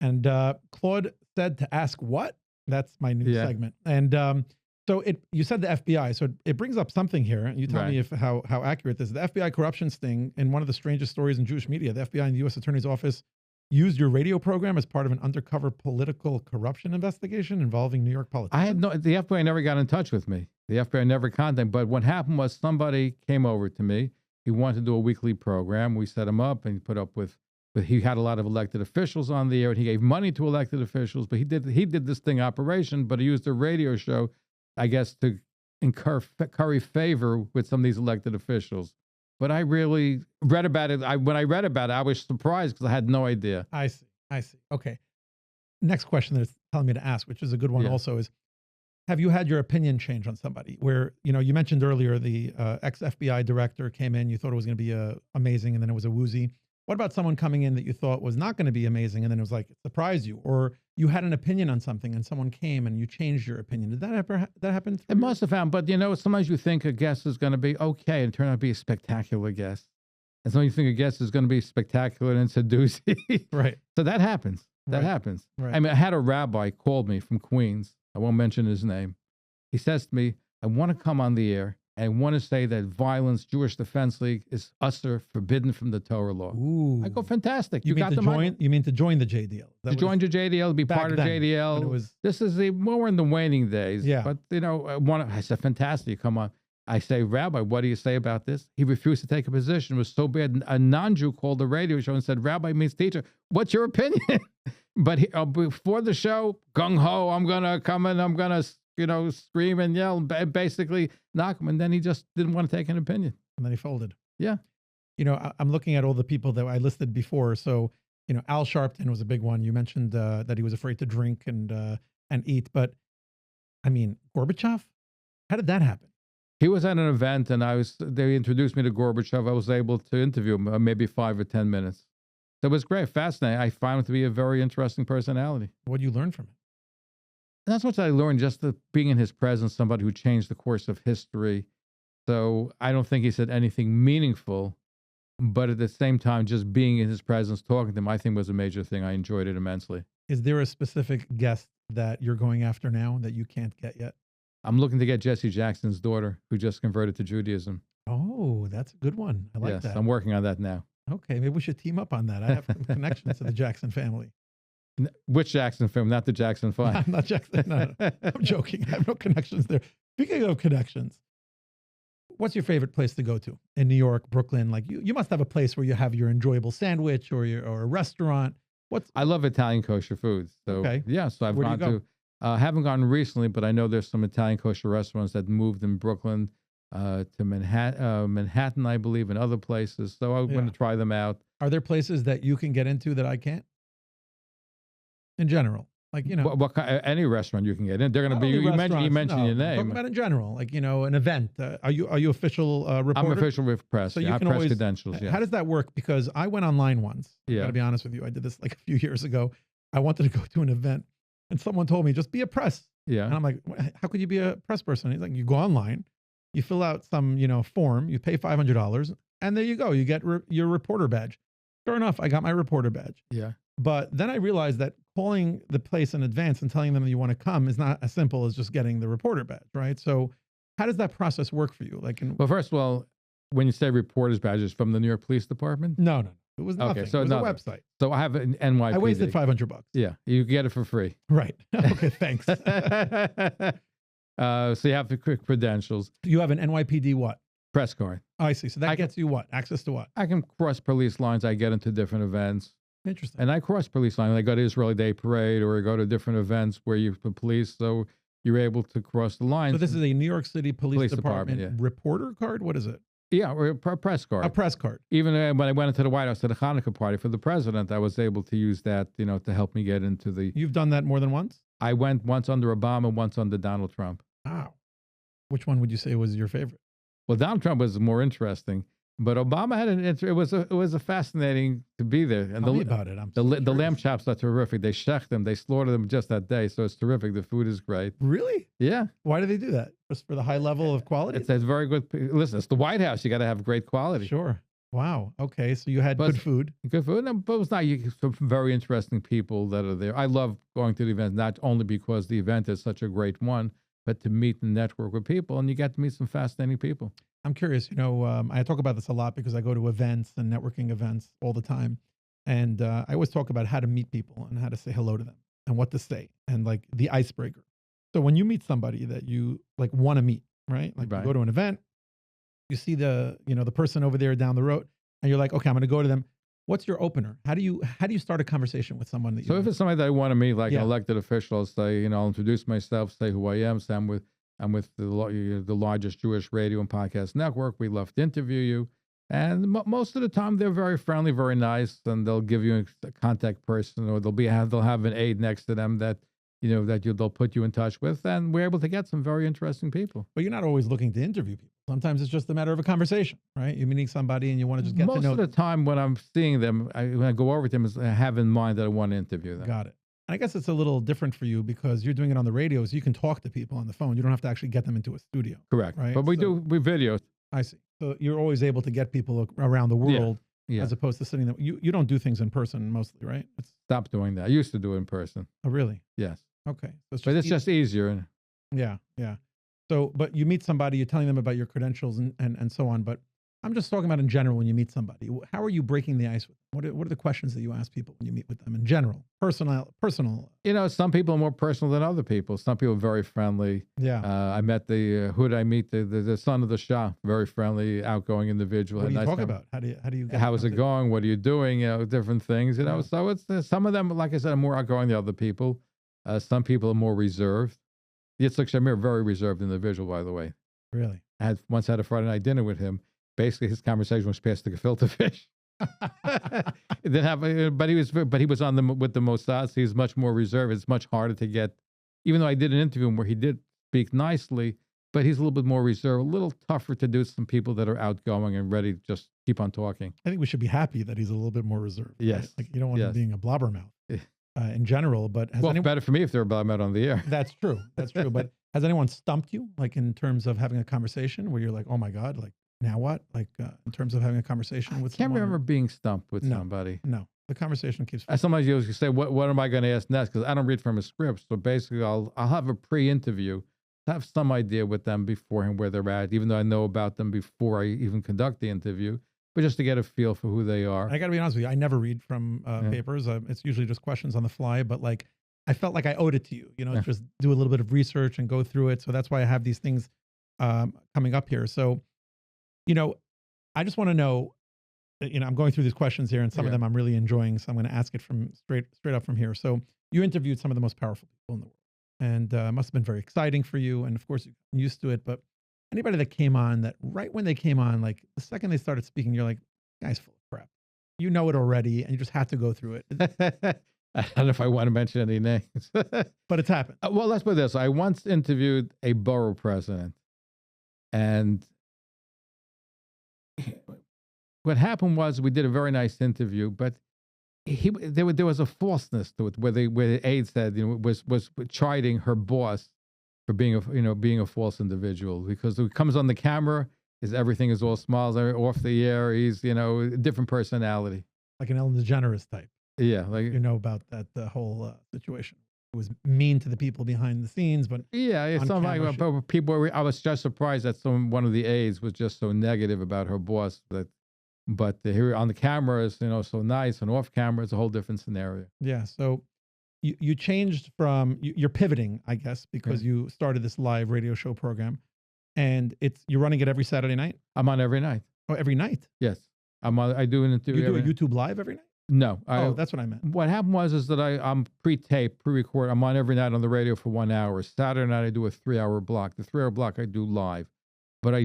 And Claude said to ask what? That's my new segment. And so you said the FBI. So it brings up something here. And you tell me how accurate this is. The FBI corruption sting in one of the strangest stories in Jewish media. The FBI and the U.S. Attorney's Office used your radio program as part of an undercover political corruption investigation involving New York politicians. The FBI never got in touch with me. The FBI never contacted. But what happened was somebody came over to me. He wanted to do a weekly program. We set him up and he put up with, but he had a lot of elected officials on the air and he gave money to elected officials, but he did this sting operation, but he used a radio show, I guess, to curry favor with some of these elected officials. But I really read about it. When I read about it, I was surprised because I had no idea. I see. Okay. Next question that it's telling me to ask, which is a good one also, is have you had your opinion change on somebody where, you mentioned earlier the ex-FBI director came in, you thought it was going to be amazing, and then it was a woozy. What about someone coming in that you thought was not going to be amazing, and then it was it surprised you? Or you had an opinion on something and someone came and you changed your opinion. Did that ever that happen? It must have happened, but sometimes you think a guest is going to be okay and turn out to be a spectacular guest. And so you think a guest is going to be spectacular and seducing. Right. So that happens. That happens. Right. I mean, I had a rabbi called me from Queens. I won't mention his name. He says to me, I want to come on the air and I want to say that violence, Jewish Defense League, is usher, forbidden from the Torah law. Ooh. I go, fantastic. You got the money. You mean to join the JDL? To join the JDL, be part of JDL. This is more in the waning days. Yeah. But, I said, fantastic. Come on. I say, Rabbi, what do you say about this? He refused to take a position. It was so bad. A non-Jew called the radio show and said, Rabbi means teacher. What's your opinion? But before the show, gung-ho, I'm going to come in, I'm going to, scream and yell, basically knock him. And then he just didn't want to take an opinion. And then he folded. Yeah. I'm looking at all the people that I listed before. So, Al Sharpton was a big one. You mentioned that he was afraid to drink and eat. But, I mean, Gorbachev? How did that happen? He was at an event, and they introduced me to Gorbachev. I was able to interview him maybe 5 or 10 minutes. So it was great, fascinating. I found him to be a very interesting personality. What did you learn from him? And that's what I learned, just being in his presence, somebody who changed the course of history. So I don't think he said anything meaningful, but at the same time, just being in his presence, talking to him, I think was a major thing. I enjoyed it immensely. Is there a specific guest that you're going after now that you can't get yet? I'm looking to get Jesse Jackson's daughter, who just converted to Judaism. Oh, that's a good one. I like that. Yes, I'm working on that now. Okay, maybe we should team up on that. I have some connections to the Jackson family. Which Jackson film? Not the Jackson 5. I'm not Jackson. No. I'm joking. I have no connections there. Speaking of connections, what's your favorite place to go to in New York, Brooklyn? Like you must have a place where you have your enjoyable sandwich or a restaurant. I love Italian kosher foods. So okay. Yeah, so I've Where gone do you to. Haven't gone recently, but I know there's some Italian kosher restaurants that moved in Brooklyn to Manhattan, I believe, and other places. So I'm going to try them out. Are there places that you can get into that I can't? In general, like what any restaurant you can get in, they're going to be. You mentioned your name. I'm talking about in general, like an event. Are you official reporter? I'm official with press. So you can press credentials. Yeah. How does that work? Because I went online once. Yeah. I got to be honest with you. I did this like a few years ago. I wanted to go to an event, and someone told me just be a press. Yeah. And I'm like, how could you be a press person? He's like, you go online, you fill out some form, you pay $500, and there you go. You get your reporter badge. Sure enough, I got my reporter badge. Yeah. But then I realized that calling the place in advance and telling them that you want to come is not as simple as just getting the reporter badge, right? So how does that process work for you? Well, first of all, when you say reporter's badges from the New York Police Department? No. It was nothing. Okay, so it was a website. So I have an NYPD. I wasted $500. Yeah, you get it for free. Right. Okay, thanks. So you have the quick credentials. You have an NYPD what? Press card. Oh, I see. So that gets you what? Access to what? I can cross police lines. I get into different events. Interesting. And I cross police lines. I go to Israeli Day Parade or I go to different events where you put police. So you're able to cross the lines. So this is a New York City Police Department reporter card? What is it? Yeah, or a press card. A press card. Even when I went into the White House to the Hanukkah party for the president, I was able to use that, to help me get into the... You've done that more than once? I went once under Obama, once under Donald Trump. Wow. Which one would you say was your favorite? Well, Donald Trump was more interesting, but Obama had it was a fascinating to be there. And Tell me about it. The lamb chops are terrific. They shech them. They slaughtered them just that day, so it's terrific. The food is great. Really? Yeah. Why do they do that? Just for the high level of quality? It's very good. Listen, it's the White House. You got to have great quality. Sure. Wow. Okay. So you had good food. Good food. But it was not some very interesting people that are there. I love going to the event, not only because the event is such a great one, but to meet and network with people, and you get to meet some fascinating people. I'm curious, I talk about this a lot because I go to events and networking events all the time. And I always talk about how to meet people and how to say hello to them and what to say and like the icebreaker. So when you meet somebody that you like want to meet, right? Like you go to an event, you see the person over there down the road and you're like, okay, I'm going to go to them. What's your opener? How do you start a conversation with someone that you if it's somebody that I want to meet, like an elected official, I'll say, I'll introduce myself, say who I am, say I'm with the largest Jewish radio and podcast network. We love to interview you. And most of the time, they're very friendly, very nice, and they'll give you a contact person, or they'll have an aide next to them that they'll put you in touch with, and we're able to get some very interesting people. But you're not always looking to interview people. Sometimes it's just a matter of a conversation, right? You're meeting somebody and you want to just get to know them. Most of the time, when I'm seeing them, when I go over to them, I have in mind that I want to interview them. Got it. And I guess it's a little different for you because you're doing it on the radio, so you can talk to people on the phone. You don't have to actually get them into a studio. Correct. Right. But we video. I see. So you're always able to get people around the world as opposed to sitting there. You don't do things in person mostly, right? Stop doing that. I used to do it in person. Oh, really? Yes. Okay. But it's just easier. Yeah. Yeah. So, but you meet somebody, you're telling them about your credentials and so on. But I'm just talking about in general when you meet somebody. How are you breaking the ice with them? What are the questions that you ask people when you meet with them in general? Personal. You know, some people are more personal than other people. Some people are very friendly. Yeah. I met who did I meet? The son of the Shah, very friendly, outgoing individual. What do you talk about? How do you get how is it going? What are you doing? You know, different things. You know, so it's some of them, like I said, are more outgoing than other people. Some people are more reserved. Yitzhak Shamir, very reserved individual, by the way. Really? I once had a Friday night dinner with him. Basically, his conversation was past the gefilte fish. Didn't have, but he was on with the Mossad. So he's much more reserved. It's much harder to get. Even though I did an interview him where he did speak nicely, but he's a little bit more reserved, a little tougher to do. Some people that are outgoing and ready to just keep on talking. I think we should be happy that he's a little bit more reserved. Yes, right? Like you don't want him being a blabbermouth in general. But it's better for me if they're a blabbermouth on the air. That's true. That's true. But has anyone stumped you, like in terms of having a conversation where you're like, oh my God, like. Now what? Like in terms of having a conversation with someone? I can't remember being stumped with somebody. No, the conversation keeps. Sometimes you say, "What am I going to ask next?" Because I don't read from a script. So basically, I'll have a pre-interview, have some idea with them beforehand where they're at, even though I know about them before I even conduct the interview, but just to get a feel for who they are. I got to be honest with you. I never read from papers. It's usually just questions on the fly. But like, I felt like I owed it to you. You know, just do a little bit of research and go through it. So that's why I have these things coming up here. So. You know, I just want to know, you know, I'm going through these questions here and some of them I'm really enjoying. So I'm going to ask it from straight up from here. So you interviewed some of the most powerful people in the world and must have been very exciting for you. And of course, you're used to it. But anybody that came on that right when they came on, like the second they started speaking, you're like, guy's full of crap. You know it already and you just had to go through it. I don't know if I want to mention any names. But it's happened. Well, let's put this. I once interviewed a borough president and what happened was we did a very nice interview, but there was a falseness to it where the aide said, you know, was chiding her boss for being a false individual because it comes on the camera everything is all smiles, off the air he's a different personality, like an Ellen DeGeneres type. Yeah, like you know about that the whole situation. It was mean to the people behind the scenes, but people. I was just surprised that one of the aides was just so negative about her boss. But here on the camera is so nice, and off camera is a whole different scenario. Yeah. So you changed from you're pivoting, I guess, because you started this live radio show program, and you're running it every Saturday night. I'm on every night. Oh, every night. Yes, I'm on. I do an interview. You do a YouTube live every night. No. That's what I meant. What happened is that I'm pre-taped, pre-record. I'm on every night on the radio for 1 hour. Saturday night I do a 3-hour block. The 3-hour block I do live, but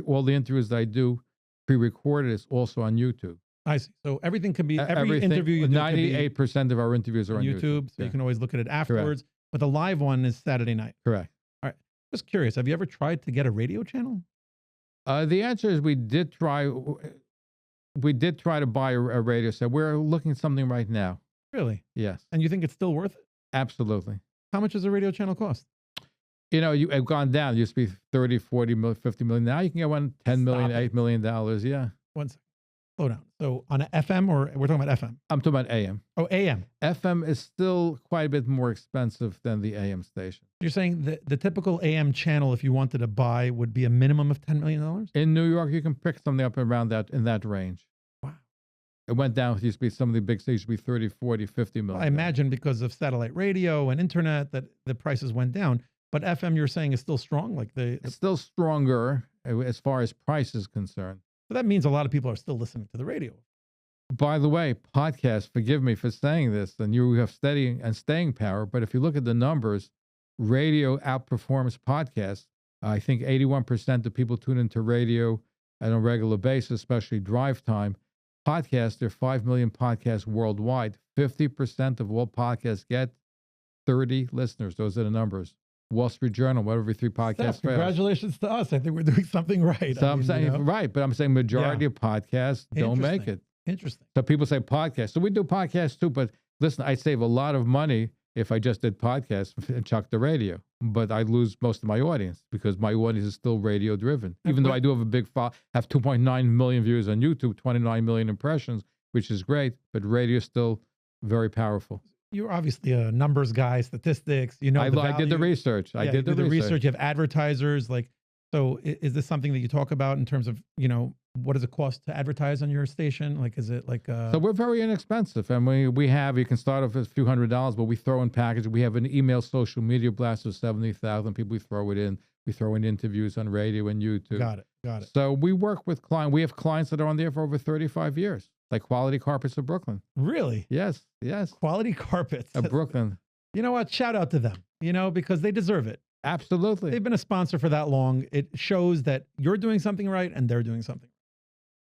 all the interviews that I do pre-recorded is also on YouTube. I see. So everything can be every interview you do. 98% of our interviews are on YouTube. So you can always look at it afterwards. Correct. But the live one is Saturday night. Correct. All right. Just curious. Have you ever tried to get a radio channel? The answer is we did try. We did try to buy a radio set. We're looking at something right now. Really? Yes. And you think it's still worth it? Absolutely. How much does a radio channel cost? You have gone down. It used to be 30, 40, 50 million. Now you can get one $10 million, $8 million. Yeah. 1 second. Slow down. So on an FM or we're talking about FM? I'm talking about AM. Oh, AM. FM is still quite a bit more expensive than the AM station. You're saying the typical AM channel, if you wanted to buy, would be a minimum of $10 million? In New York, you can pick something up around that, in that range. Wow. It went down. It used to be some of the big stations used to be 30, 40, 50 million. Well, I imagine because of satellite radio and internet that the prices went down. But FM, you're saying, is still strong? It's still stronger as far as price is concerned. So that means a lot of people are still listening to the radio. By the way, podcasts, forgive me for saying this, and you have steady and staying power, but if you look at the numbers, radio outperforms podcasts. I think 81% of people tune into radio on a regular basis, especially drive time. Podcasts, there are 5 million podcasts worldwide. 50% of all podcasts get 30 listeners. Those are the numbers. Wall Street Journal, what every 3 podcasts. Congratulations to us. I think we're doing something right. So I'm saying, right, but I'm saying majority of podcasts don't make it. Interesting. So people say podcasts. So we do podcasts too, but listen, I save a lot of money if I just did podcasts and chucked the radio. But I lose most of my audience because my audience is still radio driven. Even though I do have a big have 2.9 million views on YouTube, 29 million impressions, which is great, but radio is still very powerful. You're obviously a numbers guy, statistics. You know, I did the research. I did the research. You have advertisers. Like, so is this something that you talk about in terms of, you know, what does it cost to advertise on your station? Like, is it like So we're very inexpensive. And we have, you can start off with a few $100s, but we throw in packages. We have an email social media blast of 70,000 people. We throw it in. We throw in interviews on radio and YouTube. Got it. So we work with clients. We have clients that are on there for over 35 years, like Quality Carpets of Brooklyn. Really? Yes. Quality Carpets of Brooklyn. You know what? Shout out to them, you know, because they deserve it. Absolutely. They've been a sponsor for that long. It shows that you're doing something right and they're doing something.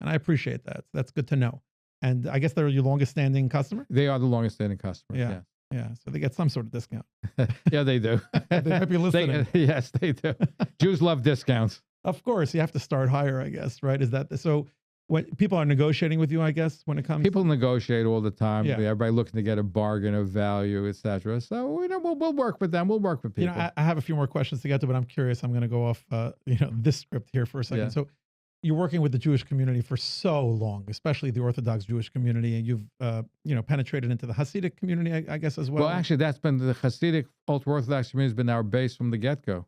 And I appreciate that. That's good to know. And I guess they're your longest standing customer? They are the longest standing customer. Yeah. So they get some sort of discount. Yeah, they do. They might be listening. Yes, they do. Jews love discounts. Of course. You have to start higher, I guess, right? Is that so? When people are negotiating with you, I guess, when it comes people negotiate all the time. Yeah. Everybody looking to get a bargain of value, etc. So we'll work with them. We'll work with people. You know, I have a few more questions to get to, but I'm curious. I'm going to go off, this script here for a second. Yeah. So you're working with the Jewish community for so long, especially the Orthodox Jewish community, and you've penetrated into the Hasidic community, I guess, as well. Well, actually, that's been the Hasidic ultra-Orthodox community has been our base from the get-go.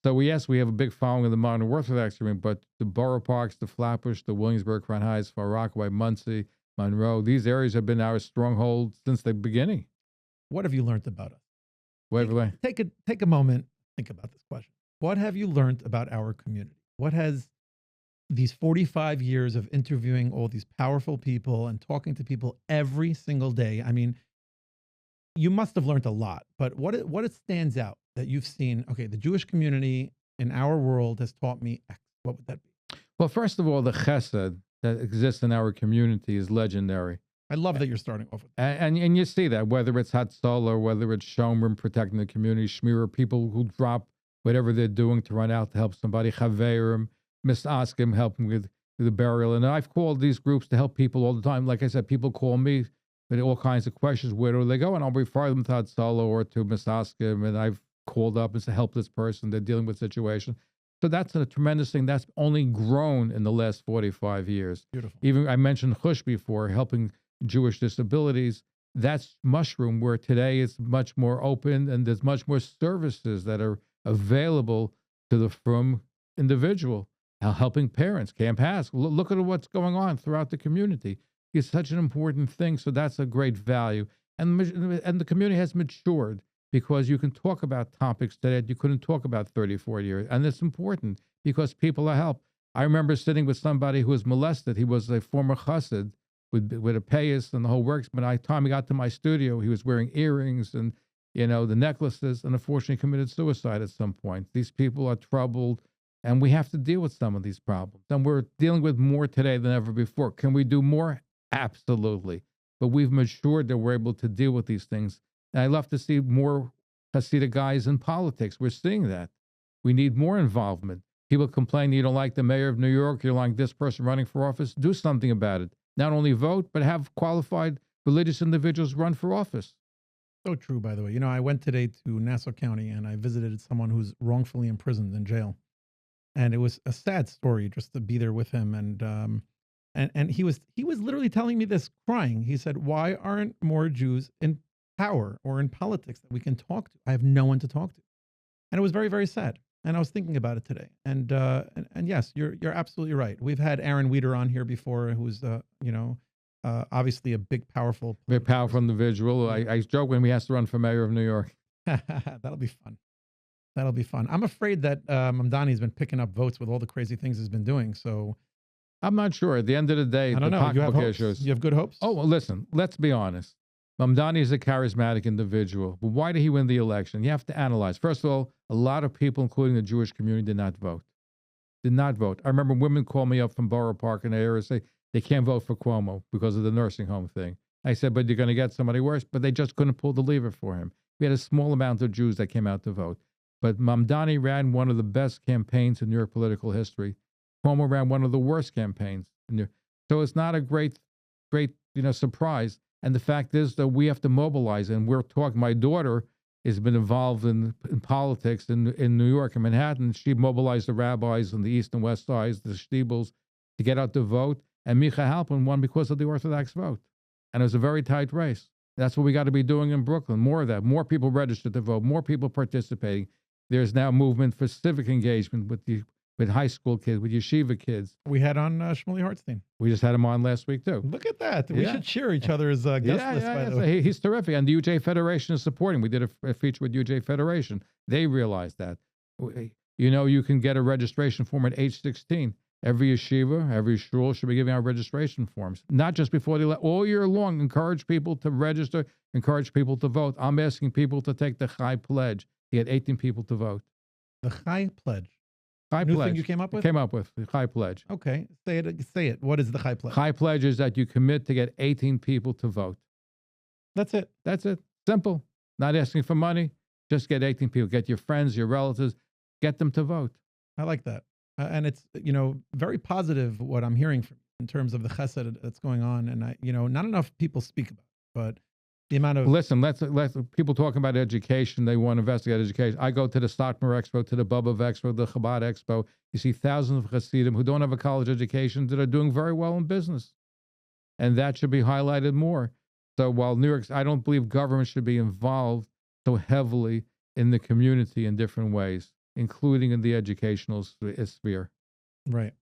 So we have a big following of the modern Orthodox community, but the Borough Parks, the Flatbush, the Williamsburg, Crown Heights, Far Rockaway, Muncie, Monroe, these areas have been our stronghold since the beginning. What have you learned about us? Take a moment, think about this question. What have you learned about our community? What has these 45 years of interviewing all these powerful people and talking to people every single day? I mean, you must have learned a lot, but what stands out that you've seen? Okay, the Jewish community in our world has taught me X. What would that be? Well, first of all, the chesed that exists in our community is legendary. I love that you're starting off with that. And you see that, whether it's Hatzalah, whether it's Shomer protecting the community, Shmira, people who drop whatever they're doing to run out to help somebody, Chaverim, Misaskim, helping with the burial. And I've called these groups to help people all the time. Like I said, people call me with all kinds of questions. Where do they go? And I'll refer them to Hatzalah or to Misaskim. And I've called up and said, help this person. They're dealing with a situation. So that's a tremendous thing. That's only grown in the last 45 years. Beautiful. Even I mentioned Chush before, helping Jewish disabilities. That's mushroom, where today it's much more open and there's much more services that are available to the frum individual. Helping parents, Camp Hask. Look at what's going on throughout the community. It's such an important thing. So that's a great value. And the community has matured because you can talk about topics that you couldn't talk about 30, 40 years. And it's important because people are helped. I remember sitting with somebody who was molested. He was a former chassid with a payas and the whole works. But by the time he got to my studio, he was wearing earrings and, the necklaces, and unfortunately committed suicide at some point. These people are troubled. And we have to deal with some of these problems. And we're dealing with more today than ever before. Can we do more? Absolutely. But we've matured that we're able to deal with these things. And I love to see more Hasidic guys in politics. We're seeing that. We need more involvement. People complain you don't like the mayor of New York, you don't like this person running for office. Do something about it. Not only vote, but have qualified religious individuals run for office. So true, by the way. I went today to Nassau County and I visited someone who's wrongfully imprisoned in jail. And it was a sad story just to be there with him. And he was literally telling me this, crying. He said, why aren't more Jews in power or in politics that we can talk to? I have no one to talk to. And it was very, very sad. And I was thinking about it today. And yes, you're absolutely right. We've had Aaron Weeder on here before, who's, obviously a big, powerful individual. I joke when he has to run for mayor of New York. That'll be fun. That'll be fun. I'm afraid that Mamdani's been picking up votes with all the crazy things he's been doing. So I'm not sure. At the end of the day, I don't know. You have hopes? You have good hopes? Oh, well, listen, let's be honest. Mamdani is a charismatic individual. But why did he win the election? You have to analyze. First of all, a lot of people, including the Jewish community, did not vote. I remember women call me up from Borough Park in the area and say they can't vote for Cuomo because of the nursing home thing. I said, but you're going to get somebody worse. But they just couldn't pull the lever for him. We had a small amount of Jews that came out to vote. But Mamdani ran one of the best campaigns in New York political history. Cuomo ran one of the worst campaigns in New York. So it's not a great surprise. And the fact is that we have to mobilize, and we're talking. My daughter has been involved in politics in New York and Manhattan. She mobilized the rabbis on the east and west sides, the shtibels, to get out to vote. And Micha Halpin won because of the Orthodox vote. And it was a very tight race. That's what we got to be doing in Brooklyn. More of that. More people registered to vote. More people participating. There's now movement for civic engagement with high school kids, with yeshiva kids. We had on Shmuley Hartstein. We just had him on last week, too. Look at that. We should share each other's guest list, by the way. He's terrific. And the UJ Federation is supporting. We did a feature with UJ Federation. They realized that. You know, you can get a registration form at age 16. Every yeshiva, every shul should be giving out registration forms. Not just before they all year long. Encourage people to register. Encourage people to vote. I'm asking people to take the Chai Pledge. He had 18 people to vote. The Chai Pledge. New thing you came up with? Came up with the Chai Pledge. Okay, say it. What is the Chai Pledge? Chai Pledge is that you commit to get 18 people to vote. That's it. That's it. Simple. Not asking for money. Just get 18 people. Get your friends, your relatives. Get them to vote. I like that, and it's very positive what I'm hearing from in terms of the chesed that's going on, and not enough people speak about it, but the amount of let's people talking about education. They want to investigate education. I go to the Stockmer Expo, to the Bubba Expo, the Chabad Expo. You see thousands of Hasidim who don't have a college education that are doing very well in business, and that should be highlighted more. So while New York, I don't believe government should be involved so heavily in the community in different ways, including in the educational sphere. Right.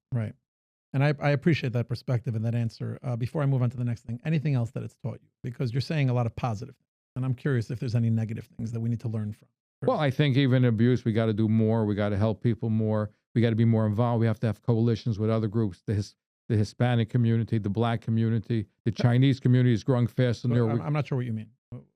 And I appreciate that perspective and that answer. Before I move on to the next thing, anything else that it's taught you? Because you're saying a lot of positive things, and I'm curious if there's any negative things that we need to learn from. Well, I think even abuse, we got to do more. We got to help people more. We got to be more involved. We have to have coalitions with other groups, the Hispanic community, the Black community, the Chinese community is growing faster. I'm not sure what you mean.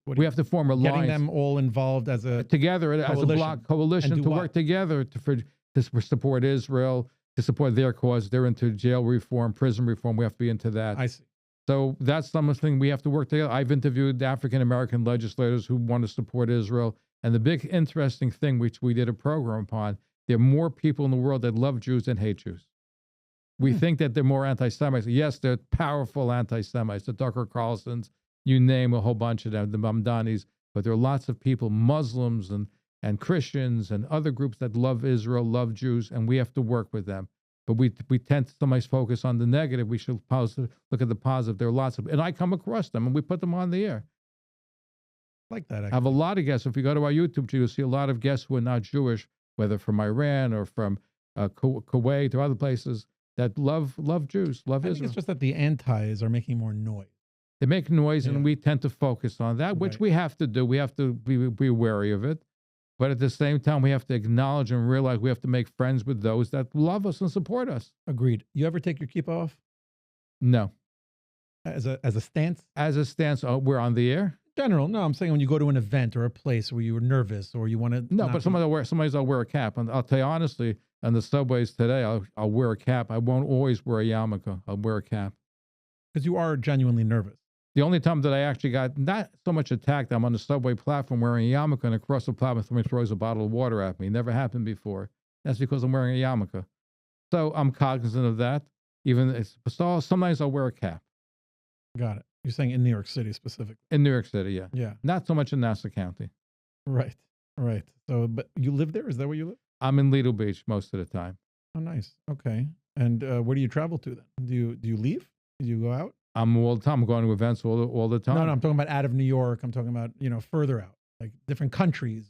We have to form a getting them all involved as a together as a block coalition to work together to support Israel, to support their cause. They're into jail reform, prison reform. We have to be into that. I see. So that's something we have to work together. I've interviewed African-American legislators who want to support Israel. And the big interesting thing, which we did a program upon, there are more people in the world that love Jews than hate Jews. We think that they're more anti-Semites. Yes, they're powerful anti-Semites, the Tucker Carlsons, you name a whole bunch of them, the Mamdanis. But there are lots of people, Muslims and Christians and other groups that love Israel, love Jews, and we have to work with them. But we tend to sometimes focus on the negative. We should look at the positive. There are lots of, and I come across them, and we put them on the air. Like that, I have a lot of guests. If you go to our YouTube, you'll see a lot of guests who are not Jewish, whether from Iran or from Kuwait or other places, that love Jews, love Israel. It's just that the antis are making more noise. They make noise, and we tend to focus on that, which we have to do. We have to be wary of it. But at the same time, we have to acknowledge and realize we have to make friends with those that love us and support us. Agreed. You ever take your kippah off? No. As a stance? As a stance, we're on the air? General. No, I'm saying when you go to an event or a place where you were nervous or you want to... No, but sometimes I'll wear a cap. And I'll tell you honestly, on the subways today, I'll wear a cap. I won't always wear a yarmulke. I'll wear a cap. Because you are genuinely nervous. The only time that I actually got not so much attacked, I'm on the subway platform wearing a yarmulke, and across the platform somebody throws a bottle of water at me. Never happened before. That's because I'm wearing a yarmulke. So I'm cognizant of that. So sometimes I'll wear a cap. Got it. You're saying in New York City specifically? In New York City, yeah. Yeah. Not so much in Nassau County. Right. So, but you live there? Is that where you live? I'm in Lido Beach most of the time. Oh, nice. Okay. And where do you travel to then? Do you leave? Do you go out? I'm all the time. I'm going to events all the time. No, I'm talking about out of New York. I'm talking about, further out, like different countries.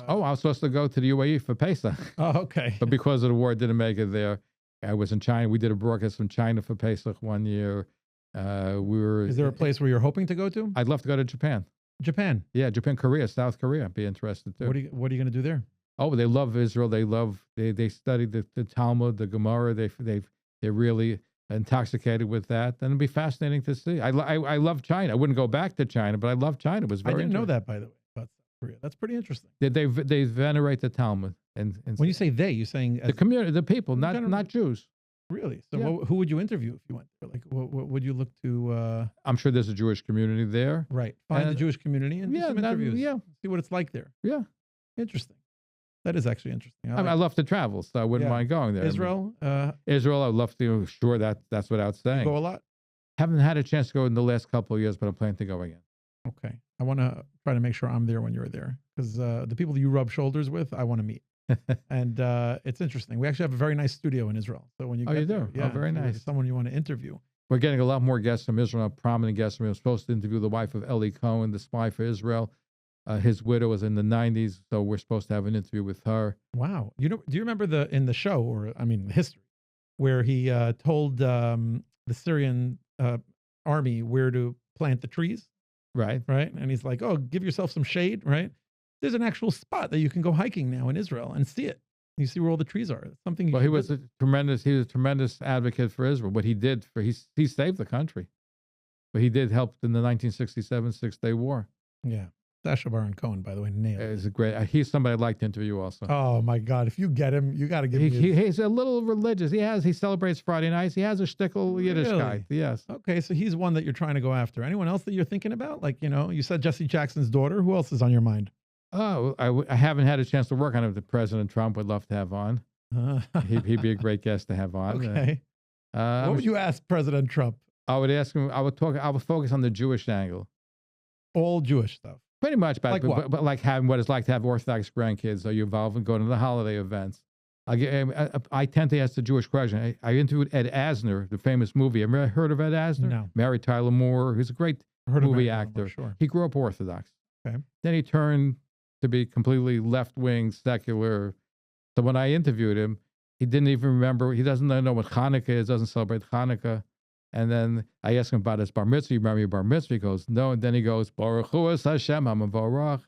I was supposed to go to the UAE for Pesach. Oh, okay. But because of the war, I didn't make it there. I was in China. We did a broadcast from China for Pesach one year. Is there a place where you're hoping to go to? I'd love to go to Japan. Japan? Yeah, Japan, Korea, South Korea. I'd be interested too. What are you going to do there? Oh, they love Israel. They study the Talmud, the Gemara. They're really intoxicated with that. And it'd be fascinating to see. I love China. I wouldn't go back to China, but I love China. It was very I didn't know that, by the way, about South Korea. That's pretty interesting. They venerate the Talmud. And when you say they, you're saying the community, the people, not Jews. Really? So who would you interview if you went there? Like, what would you look to? I'm sure there's a Jewish community there. Right. Find the Jewish community and do some interviews. Yeah. See what it's like there. Yeah. Interesting. That is actually interesting. I love to travel, so I wouldn't mind going there. Israel? Israel, I'd love to. Sure, that's without saying. You go a lot? Haven't had a chance to go in the last couple of years, but I'm planning to go again. Okay. I want to try to make sure I'm there when you're there, because the people that you rub shoulders with, I want to meet. And it's interesting. We actually have a very nice studio in Israel. So when you get there, yeah, very nice. Someone you want to interview. We're getting a lot more guests from Israel, prominent guests from Israel. I'm supposed to interview the wife of Eli Cohen, the spy for Israel. His widow was in the 90s, so we're supposed to have an interview with her. Wow. Do you remember in the show, or I mean, the history, where he told the Syrian army where to plant the trees? Right. Right. And he's like, oh, give yourself some shade. Right. There's an actual spot that you can go hiking now in Israel and see it. You see where all the trees are. It's something. Well, he was a tremendous advocate for Israel. What he did he saved the country. But he did help in the 1967 Six-Day War. Yeah. Sacha Baron Cohen, by the way, nailed it. He's somebody I'd like to interview also. Oh my God! If you get him, you got to give me. He's a little religious. He celebrates Friday nights. He has a shtickle Yiddish guy. Yes. Okay, so he's one that you're trying to go after. Anyone else that you're thinking about? Like, you said Jesse Jackson's daughter. Who else is on your mind? Oh, I haven't had a chance to work on it. The President Trump would love to have on. He'd be a great guest to have on. Okay. What would you ask President Trump? I would ask him. I would focus on the Jewish angle. All Jewish stuff. Pretty much, like but like having what it's like to have Orthodox grandkids. So you involve and go to the holiday events. I tend to ask the Jewish question. I interviewed Ed Asner, the famous movie. Have you ever heard of Ed Asner? No. Mary Tyler Moore. He's a great movie actor. Sure. He grew up Orthodox. Okay. Then he turned to be completely left-wing, secular. So when I interviewed him, he didn't even remember. He doesn't know what Hanukkah is, doesn't celebrate Hanukkah. And then I asked him about his bar mitzvah. You remember your bar mitzvah? He goes, no. And then he goes, Baruch Hu es Hashem HaMavorach.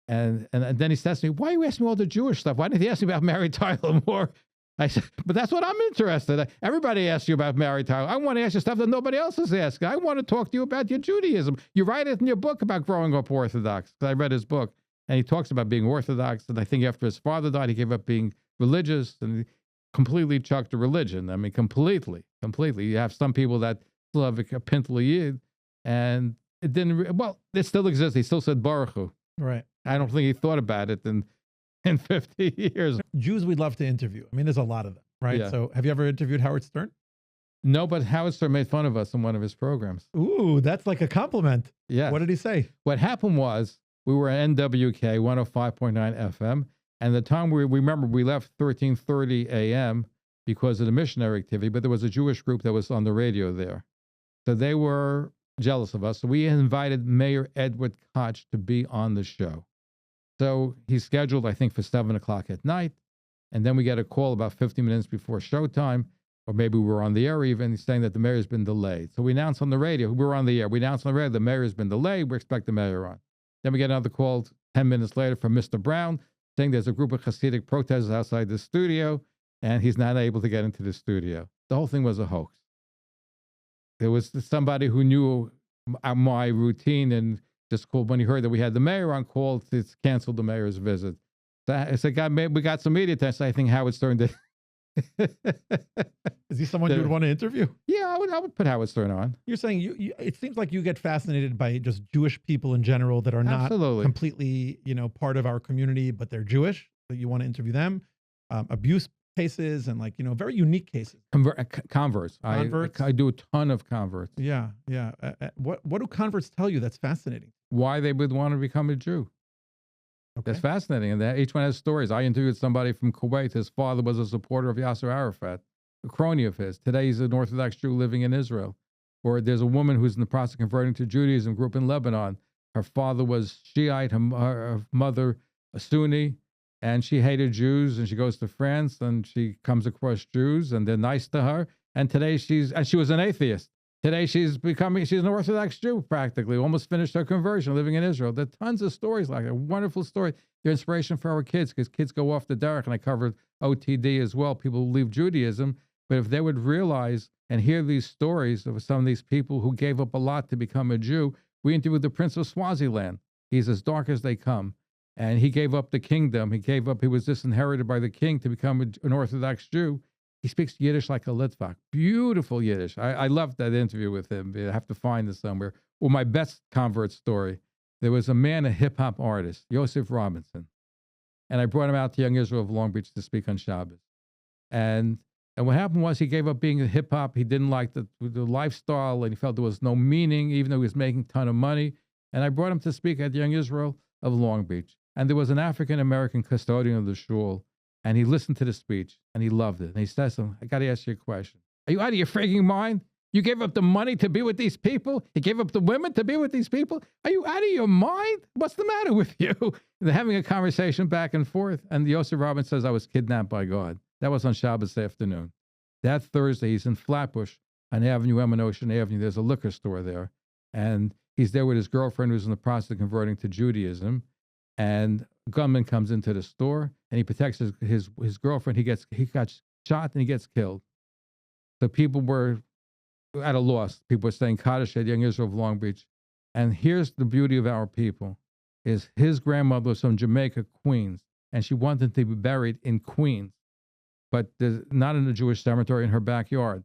And then he says to me, why are you asking me all the Jewish stuff? Why didn't he ask me about Mary Tyler Moore? I said, but that's what I'm interested in. Everybody asks you about Mary Tyler. I want to ask you stuff that nobody else is asking. I want to talk to you about your Judaism. You write it in your book about growing up Orthodox. I read his book, and he talks about being Orthodox. And I think after his father died, he gave up being religious and he completely chucked the religion. I mean, completely. You have some people that still have a pintle yid, and it didn't. Well, it still exists. He still said Baruch Hu. Right. I don't think he thought about it in 50 years. Jews we'd love to interview. I mean, there's a lot of them, right? Yeah. So have you ever interviewed Howard Stern? No, but Howard Stern made fun of us in one of his programs. Ooh, that's like a compliment. Yeah. What did he say? What happened was we were at NWK 105.9 FM, and the time we remember we left 13:30 a.m. because of the missionary activity, but there was a Jewish group that was on the radio there. So they were jealous of us. So we invited Mayor Edward Koch to be on the show. So he's scheduled, I think, for 7 o'clock at night. And then we get a call about 50 minutes before showtime, or maybe we were on the air even, saying that the mayor's been delayed. So we announced on the radio, we were on the air. We announced on the radio, the mayor's been delayed. We expect the mayor on. Then we get another call 10 minutes later from Mr. Brown saying there's a group of Hasidic protesters outside the studio, and he's not able to get into the studio. The whole thing was a hoax. There was somebody who knew my routine and just called when he heard that we had the mayor on call to cancel the mayor's visit. So I said, God, we got some media attention. I think Howard Stern did. Is he someone you would want to interview? Yeah, I would put Howard Stern on. You're saying it seems like you get fascinated by just Jewish people in general that are not completely, part of our community, but they're Jewish. That you want to interview them. Abuse cases and very unique cases. Converts. I do a ton of converts. Yeah. What do converts tell you that's fascinating? Why they would want to become a Jew. Okay. That's fascinating. And each one has stories. I interviewed somebody from Kuwait. His father was a supporter of Yasser Arafat, a crony of his. Today he's an Orthodox Jew living in Israel. Or there's a woman who's in the process of converting to Judaism, grew up in Lebanon. Her father was Shiite, her mother a Sunni. And she hated Jews, and she goes to France, and she comes across Jews, and they're nice to her. And today she was an atheist. Today she's an Orthodox Jew practically, almost finished her conversion, living in Israel. There are tons of stories like that, wonderful stories. They're inspiration for our kids, because kids go off the derech, and I covered OTD as well, people who leave Judaism. But if they would realize and hear these stories of some of these people who gave up a lot to become a Jew. We interviewed the Prince of Swaziland. He's as dark as they come. And he gave up the kingdom. He was disinherited by the king to become an Orthodox Jew. He speaks Yiddish like a Litvak. Beautiful Yiddish. I loved that interview with him. I have to find this somewhere. Well, my best convert story, there was a man, a hip-hop artist, Yosef Robinson. And I brought him out to Young Israel of Long Beach to speak on Shabbos. And And what happened was he gave up being a hip hop. He didn't like the lifestyle, and he felt there was no meaning, even though he was making a ton of money. And I brought him to speak at Young Israel of Long Beach. And there was an African-American custodian of the shul, and he listened to the speech, and he loved it. And he says to him, I got to ask you a question. Are you out of your freaking mind? You gave up the money to be with these people? You gave up the women to be with these people? Are you out of your mind? What's the matter with you? And they're having a conversation back and forth. And Yosef Robin says, I was kidnapped by God. That was on Shabbos afternoon. That Thursday, he's in Flatbush on Avenue M and Ocean Avenue. There's a liquor store there. And he's there with his girlfriend who's in the process of converting to Judaism. And a gunman comes into the store and he protects his girlfriend. He got shot and he gets killed. So people were at a loss. People were saying Kaddish at Young Israel of Long Beach. And here's the beauty of our people, is his grandmother was from Jamaica, Queens, and she wanted to be buried in Queens, but not in a Jewish cemetery in her backyard.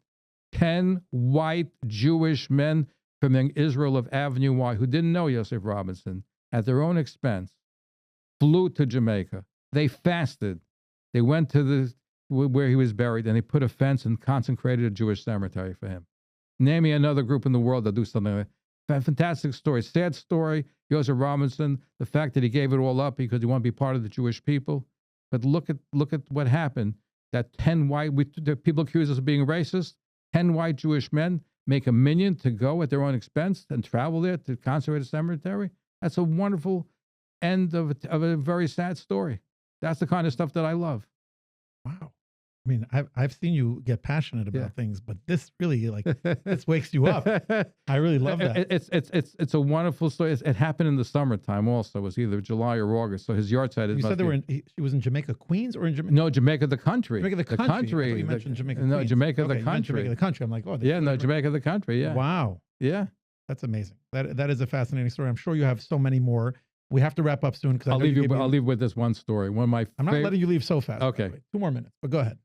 10 white Jewish men from Young Israel of Avenue Y who didn't know Yosef Robinson, at their own expense, flew to Jamaica. They fasted. They went to where he was buried, and they put a fence and consecrated a Jewish cemetery for him. Name me another group in the world that do something like that. Fantastic story. Sad story. Yosef Robinson, the fact that he gave it all up because he wanted to be part of the Jewish people. But look at what happened. That 10 white, people accuse us of being racist. 10 white Jewish men make $1 million to go at their own expense and travel there to consecrate a cemetery. That's a wonderful end of a very sad story. That's the kind of stuff that I love. Wow. I mean, I've seen you get passionate about things, but this really this wakes you up. I really love that. It's a wonderful story. It happened in the summertime also. It was either July or August. So his yard side. You said he was in Jamaica, Queens, or in Jamaica? No, Jamaica, the country. Jamaica, the country. You mentioned Jamaica. No, Queens. Jamaica, okay, the country. Jamaica, the country. I'm like, oh, Jamaica, the country. Yeah. Wow. Yeah. That's amazing. That is a fascinating story. I'm sure you have so many more. We have to wrap up soon because I'll leave with this one story. One of my. I'm not letting you leave so fast. Okay. 2 more minutes, but go ahead.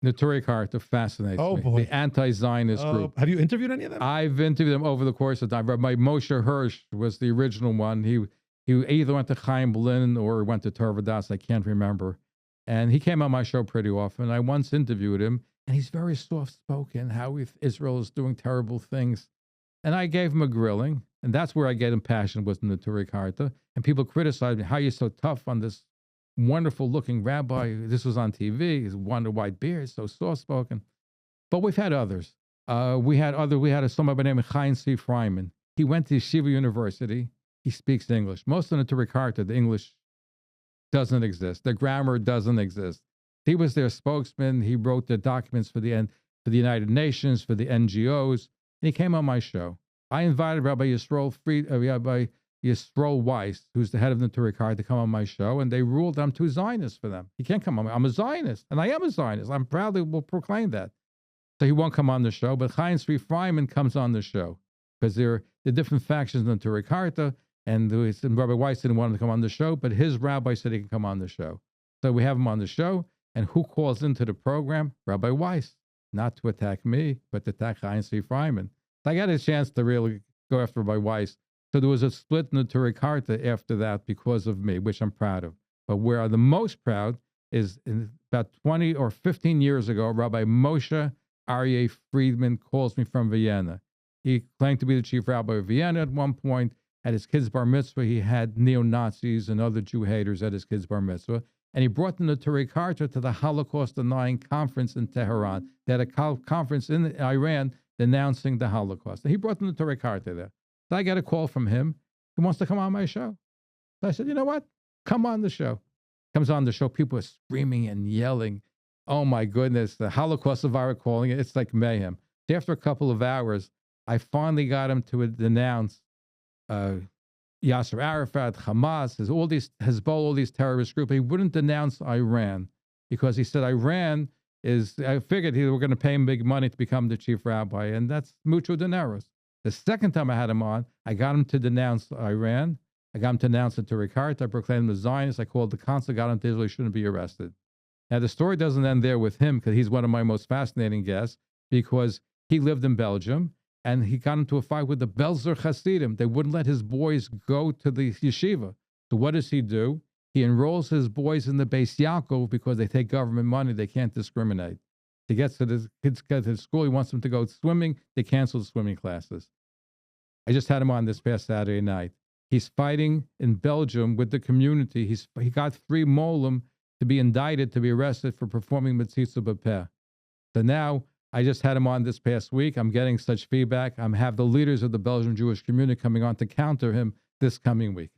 Neturei Karta fascinates me. Boy. The anti-Zionist group. Have you interviewed any of them? I've interviewed them over the course of time. Rabbi Moshe Hirsch was the original one. He either went to Chaim Berlin or went to Torvadas. I can't remember. And he came on my show pretty often. I once interviewed him, and he's very soft-spoken, how Israel is doing terrible things. And I gave him a grilling, and that's where I get impassioned with Neturei Karta. And people criticize me, how are you so tough on this wonderful-looking rabbi? This was on TV. His wonder white beard, so soft-spoken. But we've had others. We had somebody by the name of Chaim C. Freiman. He went to Yeshiva University. He speaks English. Most of Neturei Karta, the English doesn't exist. The grammar doesn't exist. He was their spokesman. He wrote the documents for the United Nations, for the NGOs. And he came on my show. I invited Rabbi Yisroel Weiss, who's the head of the Neturei Karta, to come on my show, and they ruled I'm too Zionist for them. He can't come on. I'm a Zionist, and I am a Zionist. I'm proudly will proclaim that. So he won't come on the show, but Chaim Tzvi Freiman comes on the show because there are different factions in the Neturei Karta, and Rabbi Weiss didn't want him to come on the show, but his rabbi said he can come on the show. So we have him on the show, and who calls into the program? Rabbi Weiss, not to attack me, but to attack Chaim Tzvi Freiman. So I got a chance to really go after Rabbi Weiss. So there was a split in the Neturei Karta after that because of me, which I'm proud of. But where I'm the most proud is about 20 or 15 years ago, Rabbi Moshe Aryeh Friedman calls me from Vienna. He claimed to be the chief rabbi of Vienna at one point. At his kid's bar mitzvah, he had neo-Nazis and other Jew haters at his kid's bar mitzvah. And he brought the Neturei Karta to the Holocaust-denying conference in Tehran. They had a conference in Iran denouncing the Holocaust. And he brought the Neturei Karta there. So I got a call from him. He wants to come on my show. So I said, you know what? Come on the show. Comes on the show. People are screaming and yelling. Oh, my goodness. The Holocaust survivor calling it. It's like mayhem. So after a couple of hours, I finally got him to denounce Yasser Arafat, Hamas, all these Hezbollah, all these terrorist groups. He wouldn't denounce Iran because he said Iran is, I figured they were going to pay him big money to become the chief rabbi, and that's mucho dineros. The second time I had him on, I got him to denounce Iran. I got him to denounce the Neturei Karta. I proclaimed him a Zionist. I called the consul, got him to Israel. He shouldn't be arrested. Now, the story doesn't end there with him because he's one of my most fascinating guests because he lived in Belgium and he got into a fight with the Belzer Hasidim. They wouldn't let his boys go to the yeshiva. So what does he do? He enrolls his boys in the Beis Yaakov because they take government money. They can't discriminate. He gets to the kids get to school. He wants them to go swimming. They cancel the swimming classes. I just had him on this past Saturday night. He's fighting in Belgium with the community. He got 3 molim to be indicted, to be arrested for performing mitzvah b'peh. So now I just had him on this past week. I'm getting such feedback. I have the leaders of the Belgian Jewish community coming on to counter him this coming week.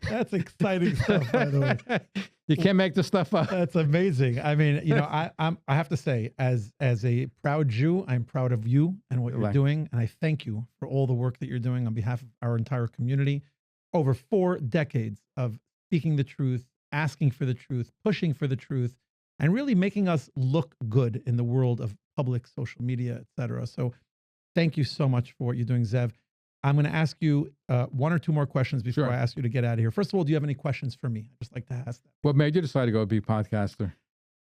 That's exciting stuff, by the way. You can't make this stuff up. That's amazing. I mean, I have to say, as a proud Jew, I'm proud of you and what you're doing, and I thank you for all the work that you're doing on behalf of our entire community. Over 4 decades of speaking the truth, asking for the truth, pushing for the truth, and really making us look good in the world of public social media, et cetera. So thank you so much for what you're doing, Zev. I'm going to ask you 1 or 2 more questions before I ask you to get out of here. First of all, do you have any questions for me? I'd just like to ask that. What made you decide to go be a podcaster?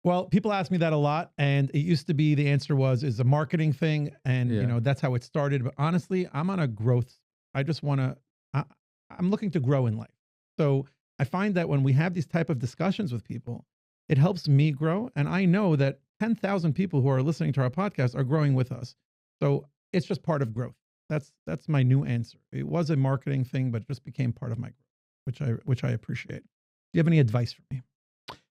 Well, people ask me that a lot, and it used to be the answer is a marketing thing, and that's how it started. But honestly, I'm on a growth. I just want to. I'm looking to grow in life. So I find that when we have these type of discussions with people, it helps me grow, and I know that 10,000 people who are listening to our podcast are growing with us. So it's just part of growth. That's my new answer. It was a marketing thing, but it just became part of my growth, which I appreciate. Do you have any advice for me?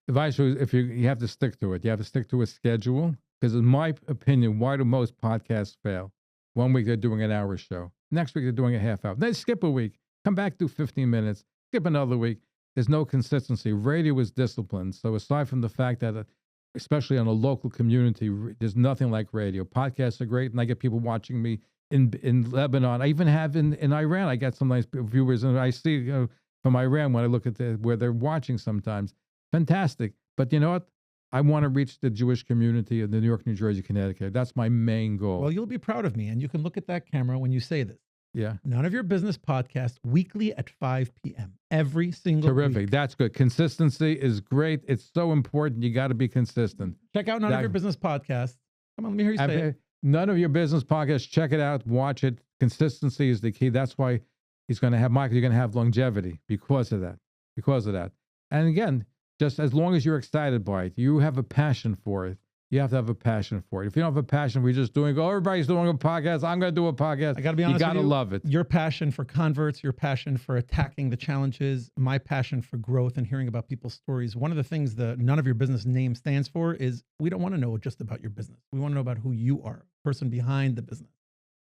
Advice is if you have to stick to it. You have to stick to a schedule. Because in my opinion, why do most podcasts fail? 1 week they're doing an hour show. Next week they're doing a half hour. Then skip a week. Come back, do 15 minutes. Skip another week. There's no consistency. Radio is disciplined. So aside from the fact that, especially on a local community, there's nothing like radio. Podcasts are great, and I get people watching me in Lebanon. I even have in Iran. I get some nice viewers, and I see from Iran when I look at where they're watching sometimes. Fantastic. But you know what? I want to reach the Jewish community of the New York, New Jersey, Connecticut. That's my main goal. Well, you'll be proud of me, and you can look at that camera when you say this. Yeah. None of Your Business podcast weekly at 5 p.m. every single week. Terrific. That's good. Consistency is great. It's so important. You got to be consistent. Check out None of Your Business podcast. Come on, let me hear you say it. None of Your Business podcast. Check it out. Watch it. Consistency is the key. That's why he's going to have, Michael, you're going to have longevity because of that. Because of that. And again, just as long as you're excited by it, you have a passion for it. You have to have a passion for it. If you don't have a passion, we're just doing, everybody's doing a podcast. I'm going to do a podcast. I got to be honest you got to love it. Your passion for converts, your passion for attacking the challenges, my passion for growth and hearing about people's stories. One of the things the None of Your Business name stands for is we don't want to know just about your business. We want to know about who you are, the person behind the business.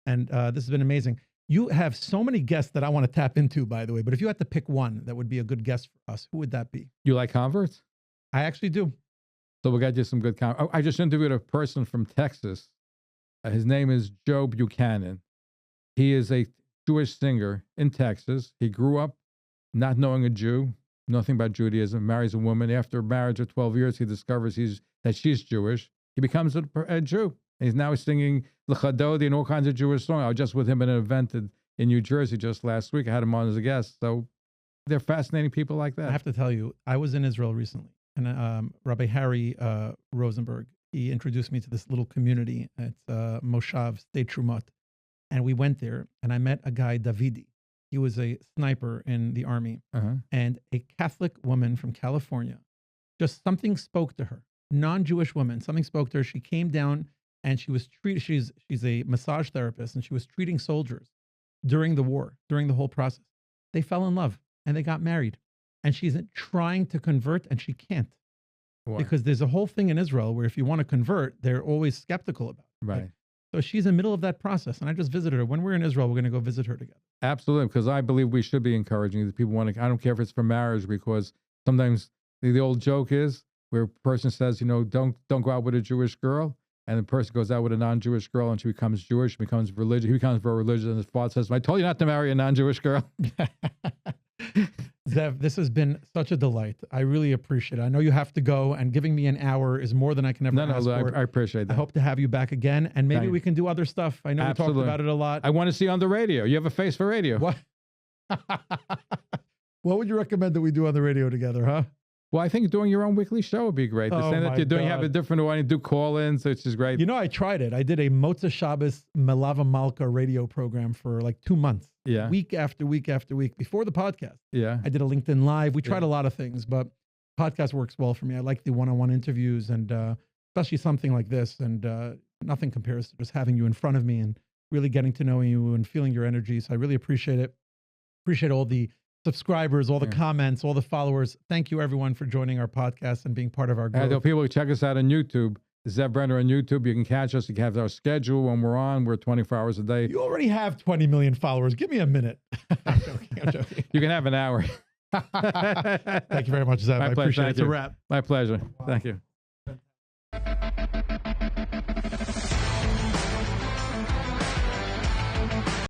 And this has been amazing. You have so many guests that I want to tap into, by the way. But if you had to pick one that would be a good guest for us, who would that be? You like converts? I actually do. So we'll get you some good I just interviewed a person from Texas. His name is Joe Buchanan. He is a Jewish singer in Texas. He grew up not knowing a Jew, nothing about Judaism, marries a woman. After marriage of 12 years, he discovers that she's Jewish. He becomes a Jew. And he's now singing L'Chadodi and all kinds of Jewish songs. I was just with him at an event in New Jersey just last week. I had him on as a guest. So they're fascinating people like that. I have to tell you, I was in Israel recently. And Rabbi Harry Rosenberg, he introduced me to this little community. It's Moshav State Trumot. And we went there, and I met a guy, Davidi. He was a sniper in the army. And a Catholic woman from California, just something spoke to her. Non-Jewish woman, something spoke to her. She came down, and she was treated. She's a massage therapist, and she was treating soldiers during the war, during the whole process. They fell in love, and they got married. And she's trying to convert, and she can't. Why? Because there's a whole thing in Israel where if you want to convert, they're always skeptical about it. Right. So she's in the middle of that process, and I just visited her. When we're in Israel, we're going to go visit her together. Absolutely, because I believe we should be encouraging the people want to. I don't care if it's for marriage, because sometimes the old joke is where a person says, don't go out with a Jewish girl, and the person goes out with a non-Jewish girl, and she becomes Jewish, becomes religious. He becomes very religious, and his father says, "I told you not to marry a non-Jewish girl." Zev, this has been such a delight. I really appreciate it. I know you have to go, and giving me an hour is more than I can ever ask for. I appreciate that. I hope to have you back again, and maybe we can do other stuff. I know we talked about it a lot. I want to see you on the radio. You have a face for radio. What? What would you recommend that we do on the radio together, huh? Well, I think doing your own weekly show would be great. The same that you're doing, you have a different one, you do call-ins, which is great. I tried it. I did a Motza Shabbos Melava Malka radio program for like 2 months. Yeah. Week after week after week before the podcast. Yeah. I did a LinkedIn Live. We tried a lot of things, but podcast works well for me. I like the one-on-one interviews, and especially something like this. And nothing compares to just having you in front of me and really getting to know you and feeling your energy. So I really appreciate it. Appreciate all the subscribers, all the comments, all the followers. Thank you, everyone, for joining our podcast and being part of our growth. And people check us out on YouTube. Zev Brenner on YouTube. You can catch us. You can have our schedule when we're on. We're 24 hours a day. You already have 20 million followers. Give me a minute. I'm joking. You can have an hour. Thank you very much, Zev. I appreciate it. It's a wrap. My pleasure. Thank you.